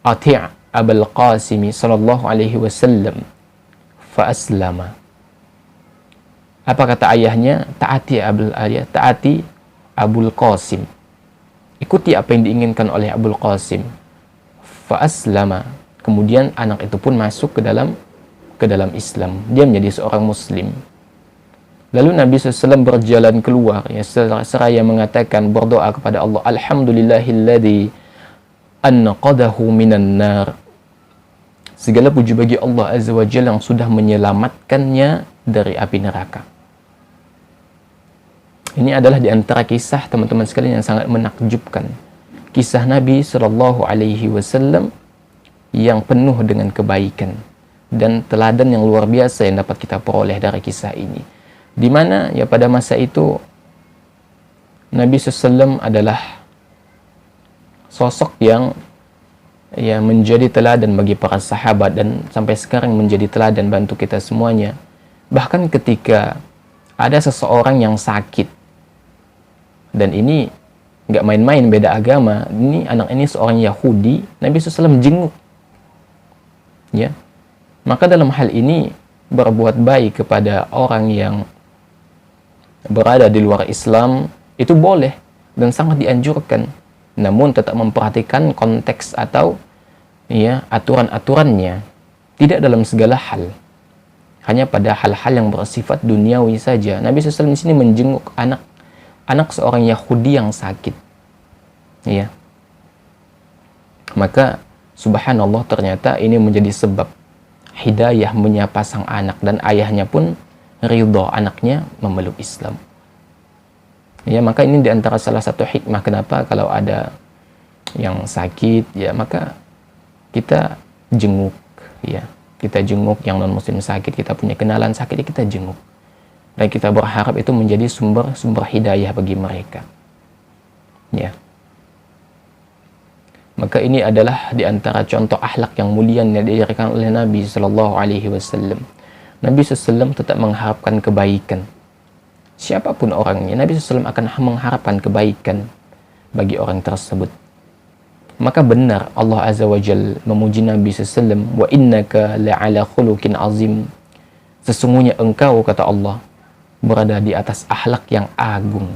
"Ati' Abul Qasim sallallahu alaihi wasallam fa aslama." Apa kata ayahnya? Taati Abul Qasim. Ikuti apa yang diinginkan oleh Abul Qasim. Fa aslama. Kemudian anak itu pun masuk ke dalam Islam. Dia menjadi seorang muslim. Lalu Nabi SAW berjalan keluar, ya, seraya mengatakan, berdoa kepada Allah, "Alhamdulillahilladzi anqadahu minan nar." Segala puji bagi Allah Azza wa Jalla yang sudah menyelamatkannya dari api neraka. Ini adalah di antara kisah, teman-teman sekalian, yang sangat menakjubkan. Kisah Nabi Shallallahu Alaihi Wasallam yang penuh dengan kebaikan dan teladan yang luar biasa yang dapat kita peroleh dari kisah ini. Di mana, ya, pada masa itu Nabi SAW adalah sosok yang, ya, menjadi teladan bagi para sahabat dan sampai sekarang menjadi teladan bantu kita semuanya. Bahkan ketika ada seseorang yang sakit, dan ini nggak main-main, beda agama, ini anak ini seorang Yahudi, Nabi SAW jenguk, ya. Maka dalam hal ini berbuat baik kepada orang yang berada di luar Islam itu boleh dan sangat dianjurkan, namun tetap memperhatikan konteks atau, ya, aturan-aturannya, tidak dalam segala hal, hanya pada hal-hal yang bersifat duniawi saja. Nabi SAW di sini menjenguk anak seorang Yahudi yang sakit, ya. Maka subhanallah, ternyata ini menjadi sebab hidayah menyapa sang anak, dan ayahnya pun ridho anaknya memeluk Islam. Ya, maka ini diantara salah satu hikmah kenapa kalau ada yang sakit, ya, maka kita jenguk, ya. Kita jenguk yang non muslim sakit, kita punya kenalan sakit, kita jenguk. Dan kita berharap itu menjadi sumber hidayah bagi mereka. Ya. Maka ini adalah di antara contoh akhlak yang mulia yang diajarkan oleh Nabi Sallallahu Alaihi Wasallam. Nabi SAW tetap mengharapkan kebaikan. Siapapun orangnya, Nabi SAW akan mengharapkan kebaikan bagi orang tersebut. maka benar Allah Azza wa Jal memuji Nabi SAW, wa innaka la'ala khuluqin azim, sesungguhnya engkau, kata Allah, berada di atas akhlak yang agung.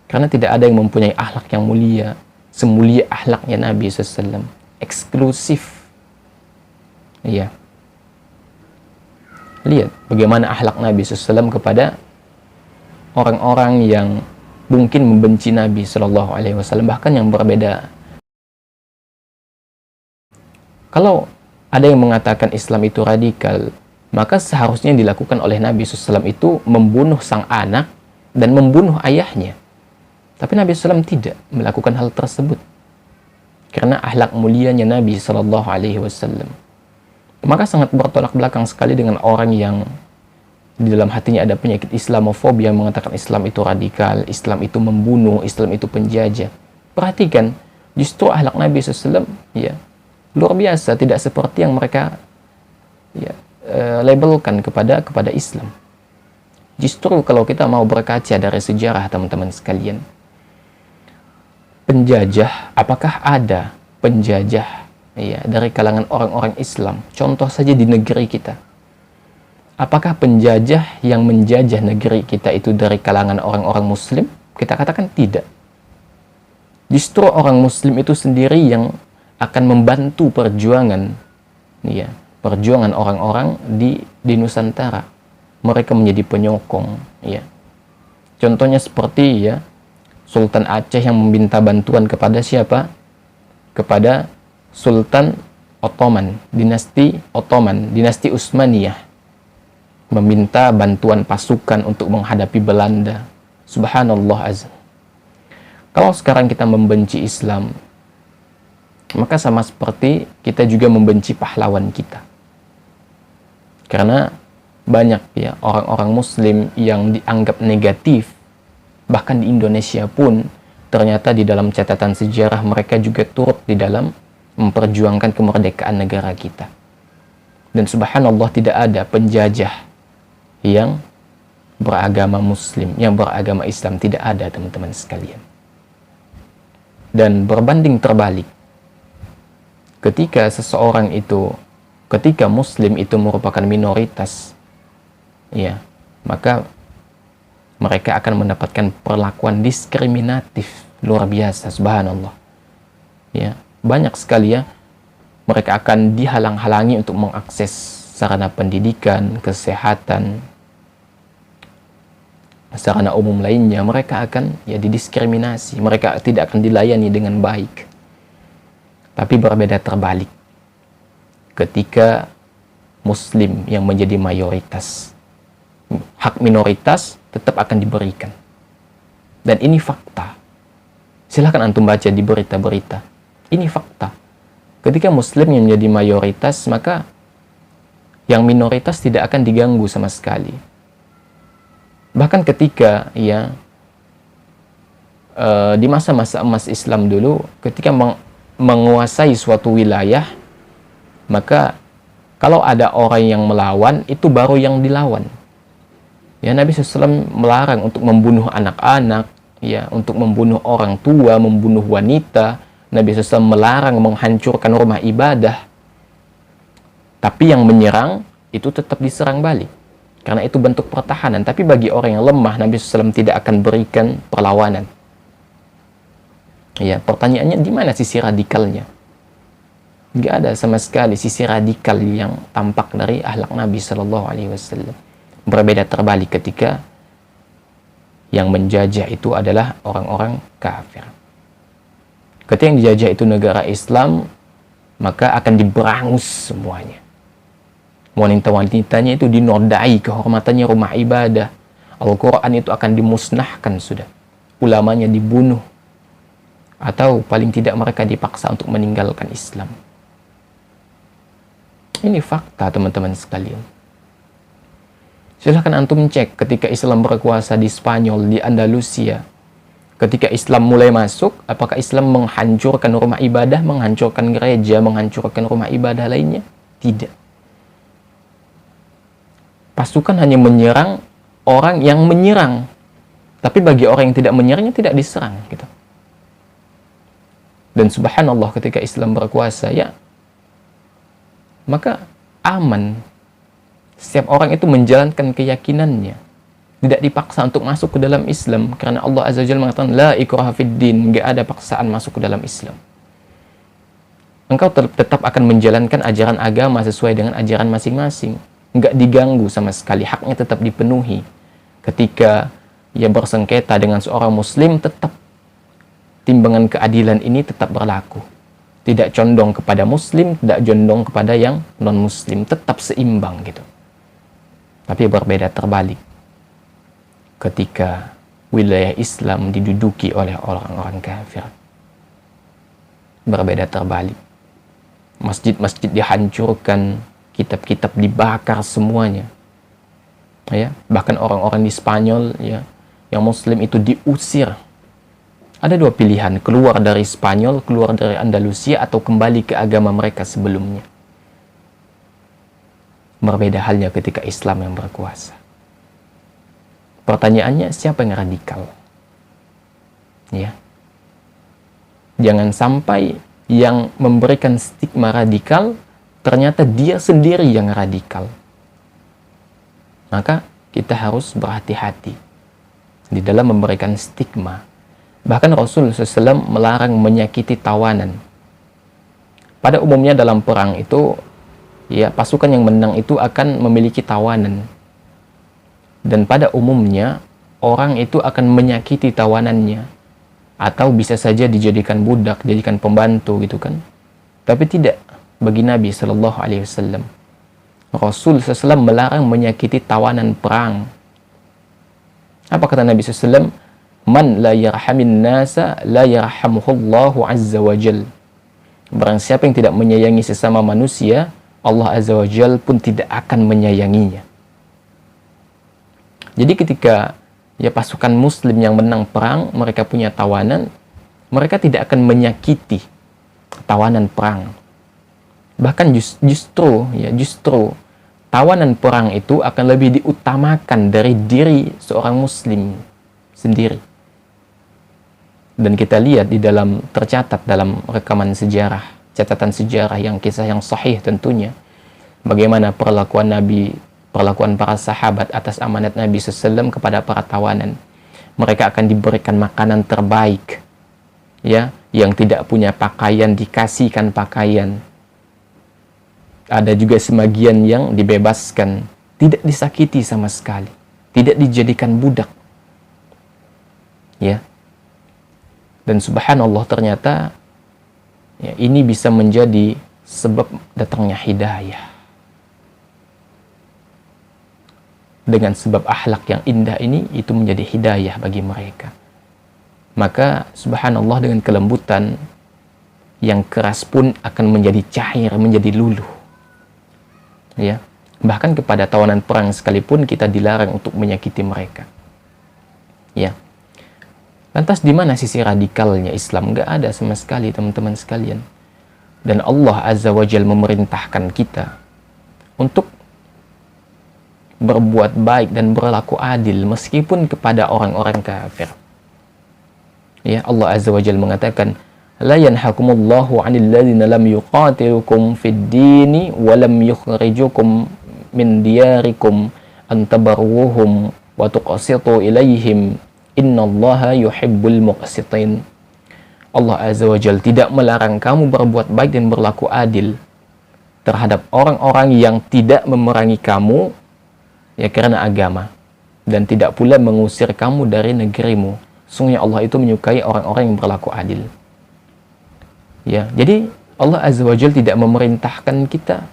Karena tidak ada yang mempunyai akhlak yang mulia semulia akhlaknya Nabi SAW, eksklusif. Iya. Lihat bagaimana akhlak Nabi SAW kepada orang-orang yang mungkin membenci Nabi SAW, bahkan yang berbeda. Kalau ada yang mengatakan Islam itu radikal, maka seharusnya yang dilakukan oleh Nabi SAW itu membunuh sang anak dan membunuh ayahnya. Tapi Nabi SAW tidak melakukan hal tersebut, karena akhlak mulianya Nabi SAW. Maka sangat bertolak belakang sekali dengan orang yang di dalam hatinya ada penyakit Islamofobia, yang mengatakan Islam itu radikal, Islam itu membunuh, Islam itu penjajah. Perhatikan, justru akhlak Nabi SAW ya luar biasa, tidak seperti yang mereka labelkan kepada Islam. Justru kalau kita mau berkaca dari sejarah, teman-teman sekalian, penjajah, apakah ada penjajah dari kalangan orang-orang Islam? Contoh saja di negeri kita, apakah penjajah yang menjajah negeri kita itu dari kalangan orang-orang Muslim? Kita katakan tidak. Justru orang Muslim itu sendiri yang akan membantu perjuangan perjuangan orang-orang di Nusantara. Mereka menjadi penyokong, Contohnya seperti Sultan Aceh yang meminta bantuan kepada siapa? Kepada Sultan Ottoman, dinasti Ottoman, dinasti Utsmaniyah, meminta bantuan pasukan untuk menghadapi Belanda. Subhanallah azim. Kalau sekarang kita membenci Islam, maka sama seperti kita juga membenci pahlawan kita. Karena banyak orang-orang Muslim yang dianggap negatif, bahkan di Indonesia pun ternyata di dalam catatan sejarah mereka juga turut di dalam memperjuangkan kemerdekaan negara kita. Dan subhanallah, tidak ada penjajah yang beragama Muslim, yang beragama Islam, tidak ada, teman-teman sekalian. Dan berbanding terbalik, ketika seseorang itu, ketika Muslim itu merupakan minoritas, maka mereka akan mendapatkan perlakuan diskriminatif luar biasa, subhanallah. Banyak sekali mereka akan dihalang-halangi untuk mengakses sarana pendidikan, kesehatan, sarana umum lainnya. Mereka akan didiskriminasi, mereka tidak akan dilayani dengan baik. Tapi berbeda terbalik ketika Muslim yang menjadi mayoritas, hak minoritas tetap akan diberikan. Dan ini fakta. Silahkan antum baca di berita-berita. Ini fakta. Ketika Muslim yang menjadi mayoritas, maka yang minoritas tidak akan diganggu sama sekali. Bahkan ketika di masa-masa emas Islam dulu, ketika menguasai suatu wilayah, maka kalau ada orang yang melawan, itu baru yang dilawan. Nabi SAW melarang untuk membunuh anak-anak, untuk membunuh orang tua, membunuh wanita. Nabi SAW melarang menghancurkan rumah ibadah. Tapi yang menyerang itu tetap diserang balik, karena itu bentuk pertahanan. Tapi bagi orang yang lemah, Nabi SAW tidak akan berikan perlawanan. Pertanyaannya, di mana sisi radikalnya? Nggak ada sama sekali sisi radikal yang tampak dari akhlak Nabi SAW. Berbeda terbalik ketika yang menjajah itu adalah orang-orang kafir. Ketika yang dijajah itu negara Islam, maka akan diberangus semuanya. Wanita-wanitanya itu dinodai, kehormatannya rumah ibadah. Al-Quran itu akan dimusnahkan sudah. Ulamanya dibunuh. Atau paling tidak mereka dipaksa untuk meninggalkan Islam. Ini fakta, teman-teman sekalian. Silahkan antum cek ketika Islam berkuasa di Spanyol, di Andalusia. Ketika Islam mulai masuk, apakah Islam menghancurkan rumah ibadah, menghancurkan gereja, menghancurkan rumah ibadah lainnya? Tidak. Pasukan hanya menyerang orang yang menyerang. Tapi bagi orang yang tidak menyerangnya tidak diserang, gitu. Dan subhanallah ketika Islam berkuasa, ya, maka aman. Setiap orang itu menjalankan keyakinannya, tidak dipaksa untuk masuk ke dalam Islam, karena Allah Azza wa Jalla mengatakan la ikraha fid din, enggak ada paksaan masuk ke dalam Islam. Engkau tetap akan menjalankan ajaran agama sesuai dengan ajaran masing-masing, enggak diganggu sama sekali, haknya tetap dipenuhi. Ketika ia bersengketa dengan seorang muslim, tetap timbangan keadilan ini tetap berlaku. Tidak condong kepada muslim, tidak condong kepada yang non-muslim, tetap seimbang gitu. Tapi berbeda terbalik ketika wilayah Islam diduduki oleh orang-orang kafir. Berbeda terbalik. Masjid-masjid dihancurkan, kitab-kitab dibakar semuanya. Ya, bahkan orang-orang di Spanyol, ya, yang muslim itu diusir. Ada dua pilihan, keluar dari Spanyol, keluar dari Andalusia, atau kembali ke agama mereka sebelumnya. Berbeda halnya ketika Islam yang berkuasa. Pertanyaannya, siapa yang radikal? Ya. Jangan sampai yang memberikan stigma radikal ternyata dia sendiri yang radikal. Maka kita harus berhati-hati di dalam memberikan stigma. Bahkan Rasul SAW melarang menyakiti tawanan. Pada umumnya dalam perang itu, ya, pasukan yang menang itu akan memiliki tawanan. Dan pada umumnya orang itu akan menyakiti tawanannya, atau bisa saja dijadikan budak, dijadikan pembantu gitu kan. Tapi tidak bagi Nabi Shallallahu Alaihi Wasallam. Rasul SAW melarang menyakiti tawanan perang. Apa kata Nabi SAW? Man la yarhamin nasa la yarhamuhullahu azza wa jal. Barang siapa yang tidak menyayangi sesama manusia, Allah Azza wa Jal pun tidak akan menyayanginya. Jadi ketika, ya, pasukan muslim yang menang perang, mereka punya tawanan, mereka tidak akan menyakiti tawanan perang. Bahkan justru tawanan perang itu akan lebih diutamakan dari diri seorang muslim sendiri. Dan kita lihat tercatat dalam rekaman sejarah, catatan sejarah yang kisah yang sahih tentunya, bagaimana perlakuan para sahabat atas amanat Nabi SAW kepada para tawanan. Mereka akan diberikan makanan terbaik, ya, yang tidak punya pakaian dikasihkan pakaian. Ada juga sebagian yang dibebaskan, tidak disakiti sama sekali, tidak dijadikan budak, ya. Dan subhanallah ternyata, ya, ini bisa menjadi sebab datangnya hidayah. Dengan sebab akhlak yang indah ini, itu menjadi hidayah bagi mereka. Maka subhanallah dengan kelembutan, yang keras pun akan menjadi cair, menjadi luluh. Ya, bahkan kepada tawanan perang sekalipun kita dilarang untuk menyakiti mereka. Ya. Lantas di mana sisi radikalnya Islam? Nggak ada sama sekali, teman-teman sekalian. Dan Allah Azza wa Jalla memerintahkan kita untuk berbuat baik dan berlaku adil meskipun kepada orang-orang kafir. Ya, Allah Azza wa Jalla mengatakan, la yanhakumullahu 'anil ladzina lam yuqatilukum fid dini wa lam yukhrijukum min diyarikum an tabarruhum wa tuqsitu ilaihim innallaha yuhibbul muqsitin. Allah Azza wa Jalla tidak melarang kamu berbuat baik dan berlaku adil terhadap orang-orang yang tidak memerangi kamu, ya, karena agama, dan tidak pula mengusir kamu dari negerimu. Sungguhnya Allah itu menyukai orang-orang yang berlaku adil. Ya, jadi Allah Azza wa Jalla tidak memerintahkan kita.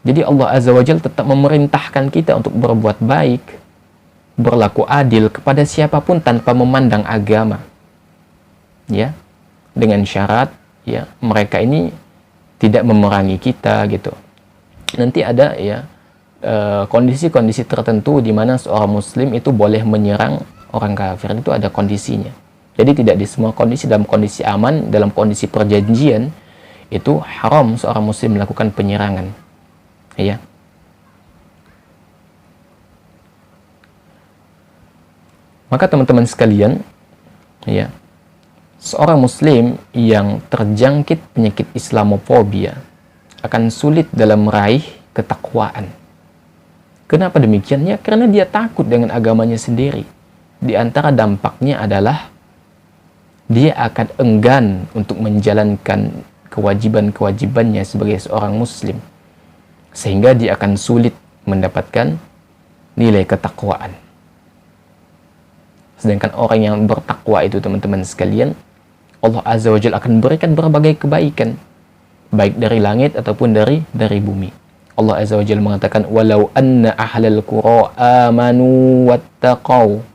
Jadi Allah Azza wa Jalla tetap memerintahkan kita untuk berbuat baik, berlaku adil kepada siapapun tanpa memandang agama. Ya, dengan syarat, ya, mereka ini tidak memerangi kita gitu. Nanti ada, ya, kondisi-kondisi tertentu di mana seorang muslim itu boleh menyerang orang kafir, itu ada kondisinya. Jadi tidak di semua kondisi, dalam kondisi aman, dalam kondisi perjanjian, itu haram seorang muslim melakukan penyerangan. Ya. Maka teman-teman sekalian, ya, Seorang muslim yang terjangkit penyakit Islamofobia akan sulit dalam meraih ketakwaan. Kenapa demikian? Ya, karena dia takut dengan agamanya sendiri. Di antara dampaknya adalah dia akan enggan untuk menjalankan kewajiban-kewajibannya sebagai seorang muslim. Sehingga dia akan sulit mendapatkan nilai ketakwaan. Sedangkan orang yang bertakwa itu, teman-teman sekalian, Allah Azza wa Jalla akan berikan berbagai kebaikan, baik dari langit ataupun dari bumi. Allah Azza wa Jalla mengatakan, walau anna ahlal qura amanu wattaqau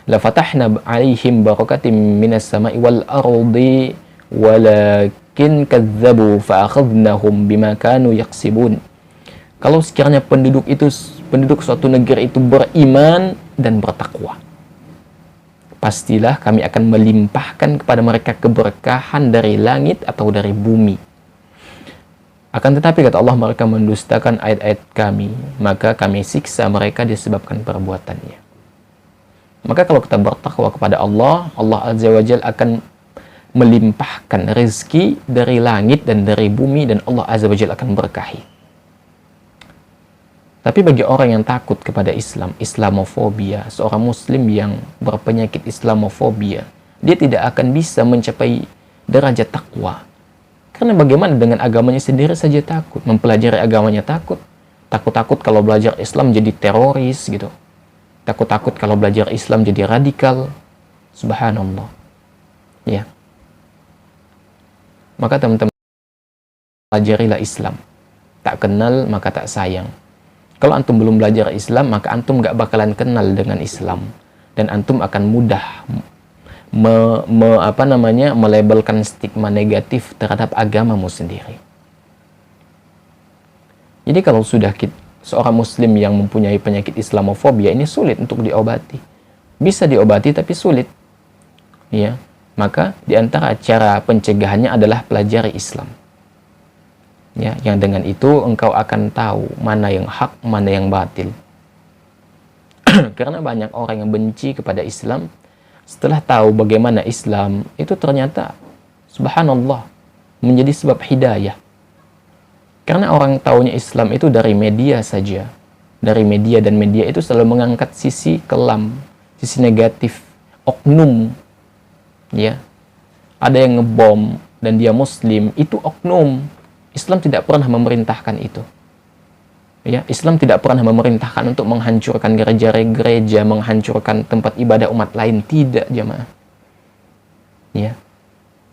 la fatahna alaihim barakatim minas sama'i wal ardi walakin kadzabu fa akhadnahum bima kanu yaksibun. Kalau sekiranya penduduk suatu negeri itu beriman dan bertakwa, pastilah kami akan melimpahkan kepada mereka keberkahan dari langit atau dari bumi. Akan tetapi kata Allah, mereka mendustakan ayat-ayat kami, maka kami siksa mereka disebabkan perbuatannya. Maka kalau kita bertakwa kepada Allah, Allah Azza wa Jalla akan melimpahkan rezeki dari langit dan dari bumi, dan Allah Azza wa Jalla akan berkahi. Tapi bagi orang yang takut kepada Islam, Islamofobia, seorang muslim yang berpenyakit Islamofobia, dia tidak akan bisa mencapai derajat takwa. Karena bagaimana dengan agamanya sendiri saja takut, mempelajari agamanya takut. Takut-takut kalau belajar Islam jadi teroris gitu. Takut-takut kalau belajar Islam jadi radikal. Subhanallah. Ya. Maka teman-teman, pelajarilah Islam. Tak kenal maka tak sayang. Kalau antum belum belajar Islam, maka antum gak bakalan kenal dengan Islam. Dan antum akan mudah melabelkan stigma negatif terhadap agamamu sendiri. Jadi kalau sudah seorang muslim yang mempunyai penyakit Islamofobia, ini sulit untuk diobati. Bisa diobati tapi sulit. Ya, maka di antara cara pencegahannya adalah pelajari Islam. Ya, yang dengan itu engkau akan tahu mana yang hak, mana yang batil. Karena banyak orang yang benci kepada Islam, setelah tahu bagaimana Islam, itu ternyata subhanallah menjadi sebab hidayah. Karena orang taunya Islam itu dari media saja. Dari media, dan media itu selalu mengangkat sisi kelam, sisi negatif, oknum. Ya. Ada yang ngebom dan dia muslim, itu oknum. Islam tidak pernah memerintahkan itu. Ya, Islam tidak pernah memerintahkan untuk menghancurkan gereja-gereja, menghancurkan tempat ibadah umat lain, tidak, jamaah. Ya.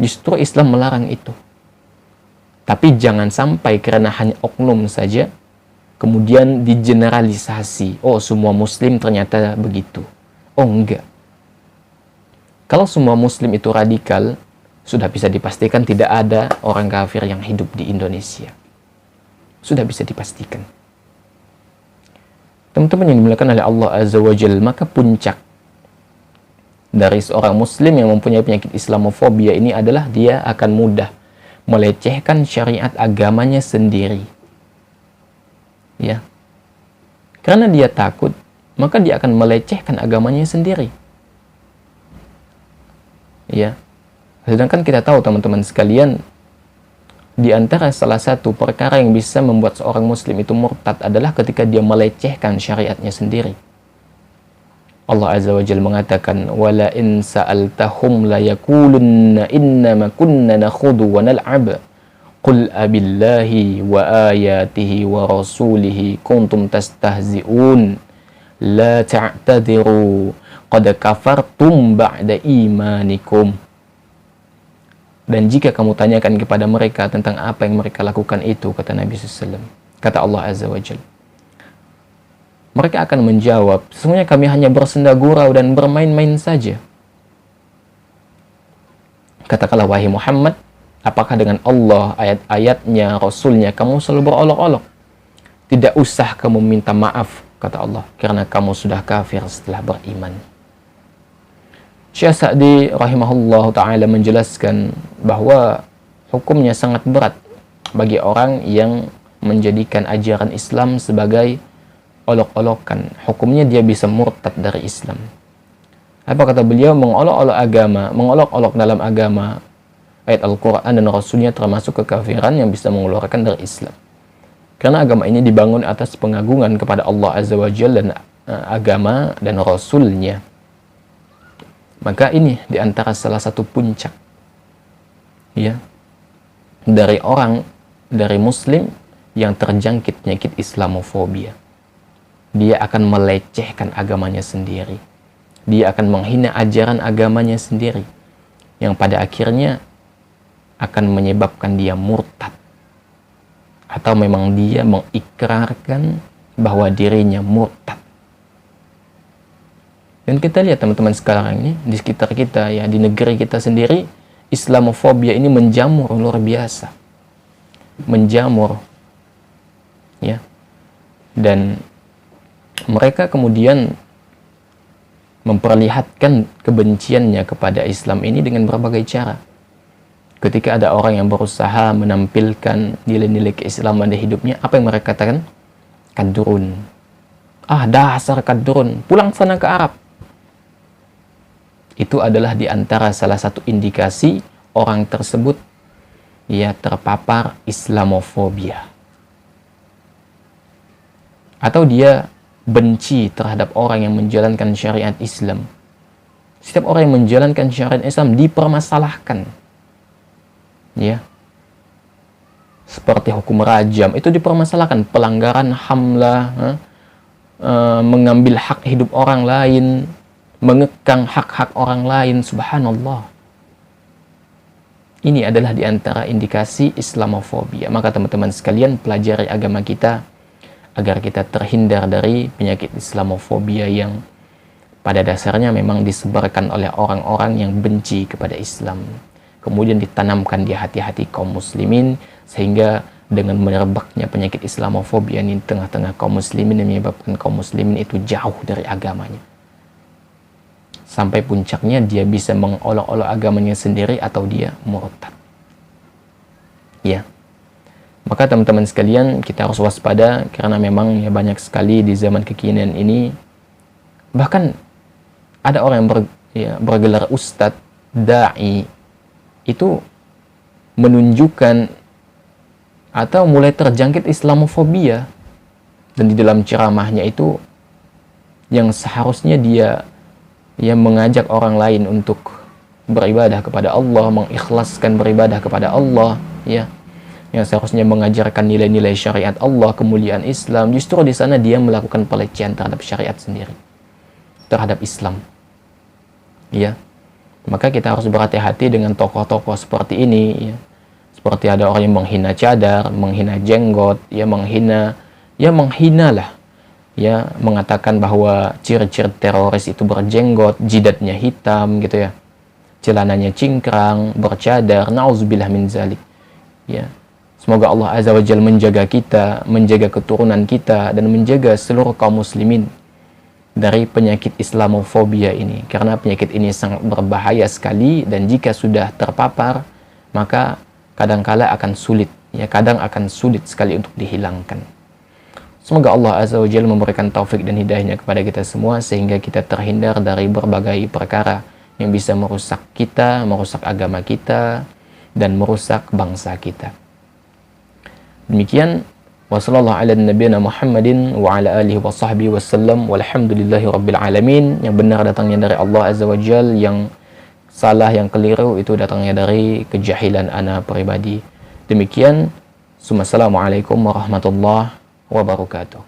Justru Islam melarang itu. Tapi jangan sampai karena hanya oknum saja kemudian digeneralisasi. Oh, semua muslim ternyata begitu. Oh, enggak. Kalau semua muslim itu radikal, sudah bisa dipastikan tidak ada orang kafir yang hidup di Indonesia. Sudah bisa dipastikan. Teman-teman yang dimuliakan oleh Allah Azza wa Jalla, maka puncak dari seorang muslim yang mempunyai penyakit Islamofobia ini adalah dia akan mudah melecehkan syariat agamanya sendiri. Ya. Karena dia takut, maka dia akan melecehkan agamanya sendiri. Ya. Sedangkan kita tahu teman-teman sekalian, di antara salah satu perkara yang bisa membuat seorang muslim itu murtad adalah ketika dia melecehkan syariatnya sendiri. Allah Azza wa Jalla mengatakan, "Wala in sa'altahum la yaqulunna innama kunna nakhudu wa nal'ab. Qul abillahi wa ayatihi wa rasulihi kuntum tastahzi'un. La ta'tadiru qad kafartum ba'da imanikum." Dan jika kamu tanyakan kepada mereka tentang apa yang mereka lakukan itu, kata Nabi SAW, kata Allah Azza wa Jalla, mereka akan menjawab, sesungguhnya kami hanya bersenda gurau dan bermain-main saja. Katakanlah, wahai Muhammad, apakah dengan Allah, ayat-ayatnya, Rasulnya, kamu selalu berolok-olok? Tidak usah kamu minta maaf, kata Allah, karena kamu sudah kafir setelah beriman. Syekh Sa'di rahimahullah ta'ala menjelaskan bahwa hukumnya sangat berat bagi orang yang menjadikan ajaran Islam sebagai olok-olokan. Hukumnya dia bisa murtad dari Islam. Apa kata beliau? Mengolok-olok agama, mengolok-olok dalam agama, ayat Al-Quran dan Rasulnya termasuk kekafiran yang bisa mengeluarkan dari Islam. Karena agama ini dibangun atas pengagungan kepada Allah Azza wa Jalla dan agama dan Rasulnya. Maka ini diantara salah satu puncak ya dari orang, dari muslim yang terjangkit penyakit Islamofobia. Dia akan melecehkan agamanya sendiri. Dia akan menghina ajaran agamanya sendiri. Yang pada akhirnya akan menyebabkan dia murtad. Atau memang dia mengikrarkan bahwa dirinya murtad. Dan kita lihat teman-teman sekarang ini, di sekitar kita ya, di negeri kita sendiri, Islamofobia ini menjamur luar biasa. Menjamur. Ya. Dan mereka kemudian memperlihatkan kebenciannya kepada Islam ini dengan berbagai cara. Ketika ada orang yang berusaha menampilkan nilai-nilai keislaman di hidupnya, apa yang mereka katakan? Kadrun. Ah, dasar kadrun, pulang sana ke Arab. Itu adalah di antara salah satu indikasi orang tersebut ya terpapar Islamofobia. Atau dia benci terhadap orang yang menjalankan syariat Islam. Setiap orang yang menjalankan syariat Islam dipermasalahkan. Ya. Seperti hukum rajam itu dipermasalahkan, pelanggaran HAM lah, mengambil hak hidup orang lain, mengekang hak-hak orang lain, subhanallah. Ini adalah di antara indikasi Islamofobia. Maka teman-teman sekalian, pelajari agama kita agar kita terhindar dari penyakit Islamofobia yang pada dasarnya memang disebarkan oleh orang-orang yang benci kepada Islam. Kemudian ditanamkan di hati-hati kaum muslimin, sehingga dengan merebaknya penyakit Islamofobia ini di tengah-tengah kaum muslimin yang menyebabkan kaum muslimin itu jauh dari agamanya. Sampai puncaknya dia bisa mengolok-olok agamanya sendiri atau dia murtad. Ya. Maka teman-teman sekalian, kita harus waspada karena memang ya banyak sekali di zaman kekinian ini, bahkan ada orang yang bergelar ustadz, da'i, itu menunjukkan atau mulai terjangkit Islamofobia. Dan di dalam ceramahnya itu, yang seharusnya dia yang mengajak orang lain untuk beribadah kepada Allah, mengikhlaskan beribadah kepada Allah, ya, yang seharusnya mengajarkan nilai-nilai syariat Allah, kemuliaan Islam, justru di sana dia melakukan pelecehan terhadap syariat sendiri, terhadap Islam. Ya, maka kita harus berhati-hati dengan tokoh-tokoh seperti ini. Ya. Seperti ada orang yang menghina cadar, menghina jenggot, ya menghina lah, ya mengatakan bahwa ciri-ciri teroris itu berjenggot, jidatnya hitam, gitu ya, celananya cingkrang, bercadar, na'udzubillah min zalik. Ya. Semoga Allah Azza wa Jalla menjaga kita, menjaga keturunan kita, dan menjaga seluruh kaum muslimin dari penyakit Islamofobia ini. Karena penyakit ini sangat berbahaya sekali, dan jika sudah terpapar, maka kadangkala akan sulit, ya kadang akan sulit sekali untuk dihilangkan. Semoga Allah Azza wa Jalla memberikan taufik dan hidayahnya kepada kita semua, sehingga kita terhindar dari berbagai perkara yang bisa merusak kita, merusak agama kita, dan merusak bangsa kita. Demikian, wassallallahu ala nabiyina Muhammadin wa ala alihi wa sahbihi wasallam, walhamdulillahi rabbil alamin. Yang benar datangnya dari Allah Azza wa Jalla, yang salah, yang keliru itu datangnya dari kejahilan ana pribadi. Demikian, assalamualaikum warahmatullahi wabarakatuh.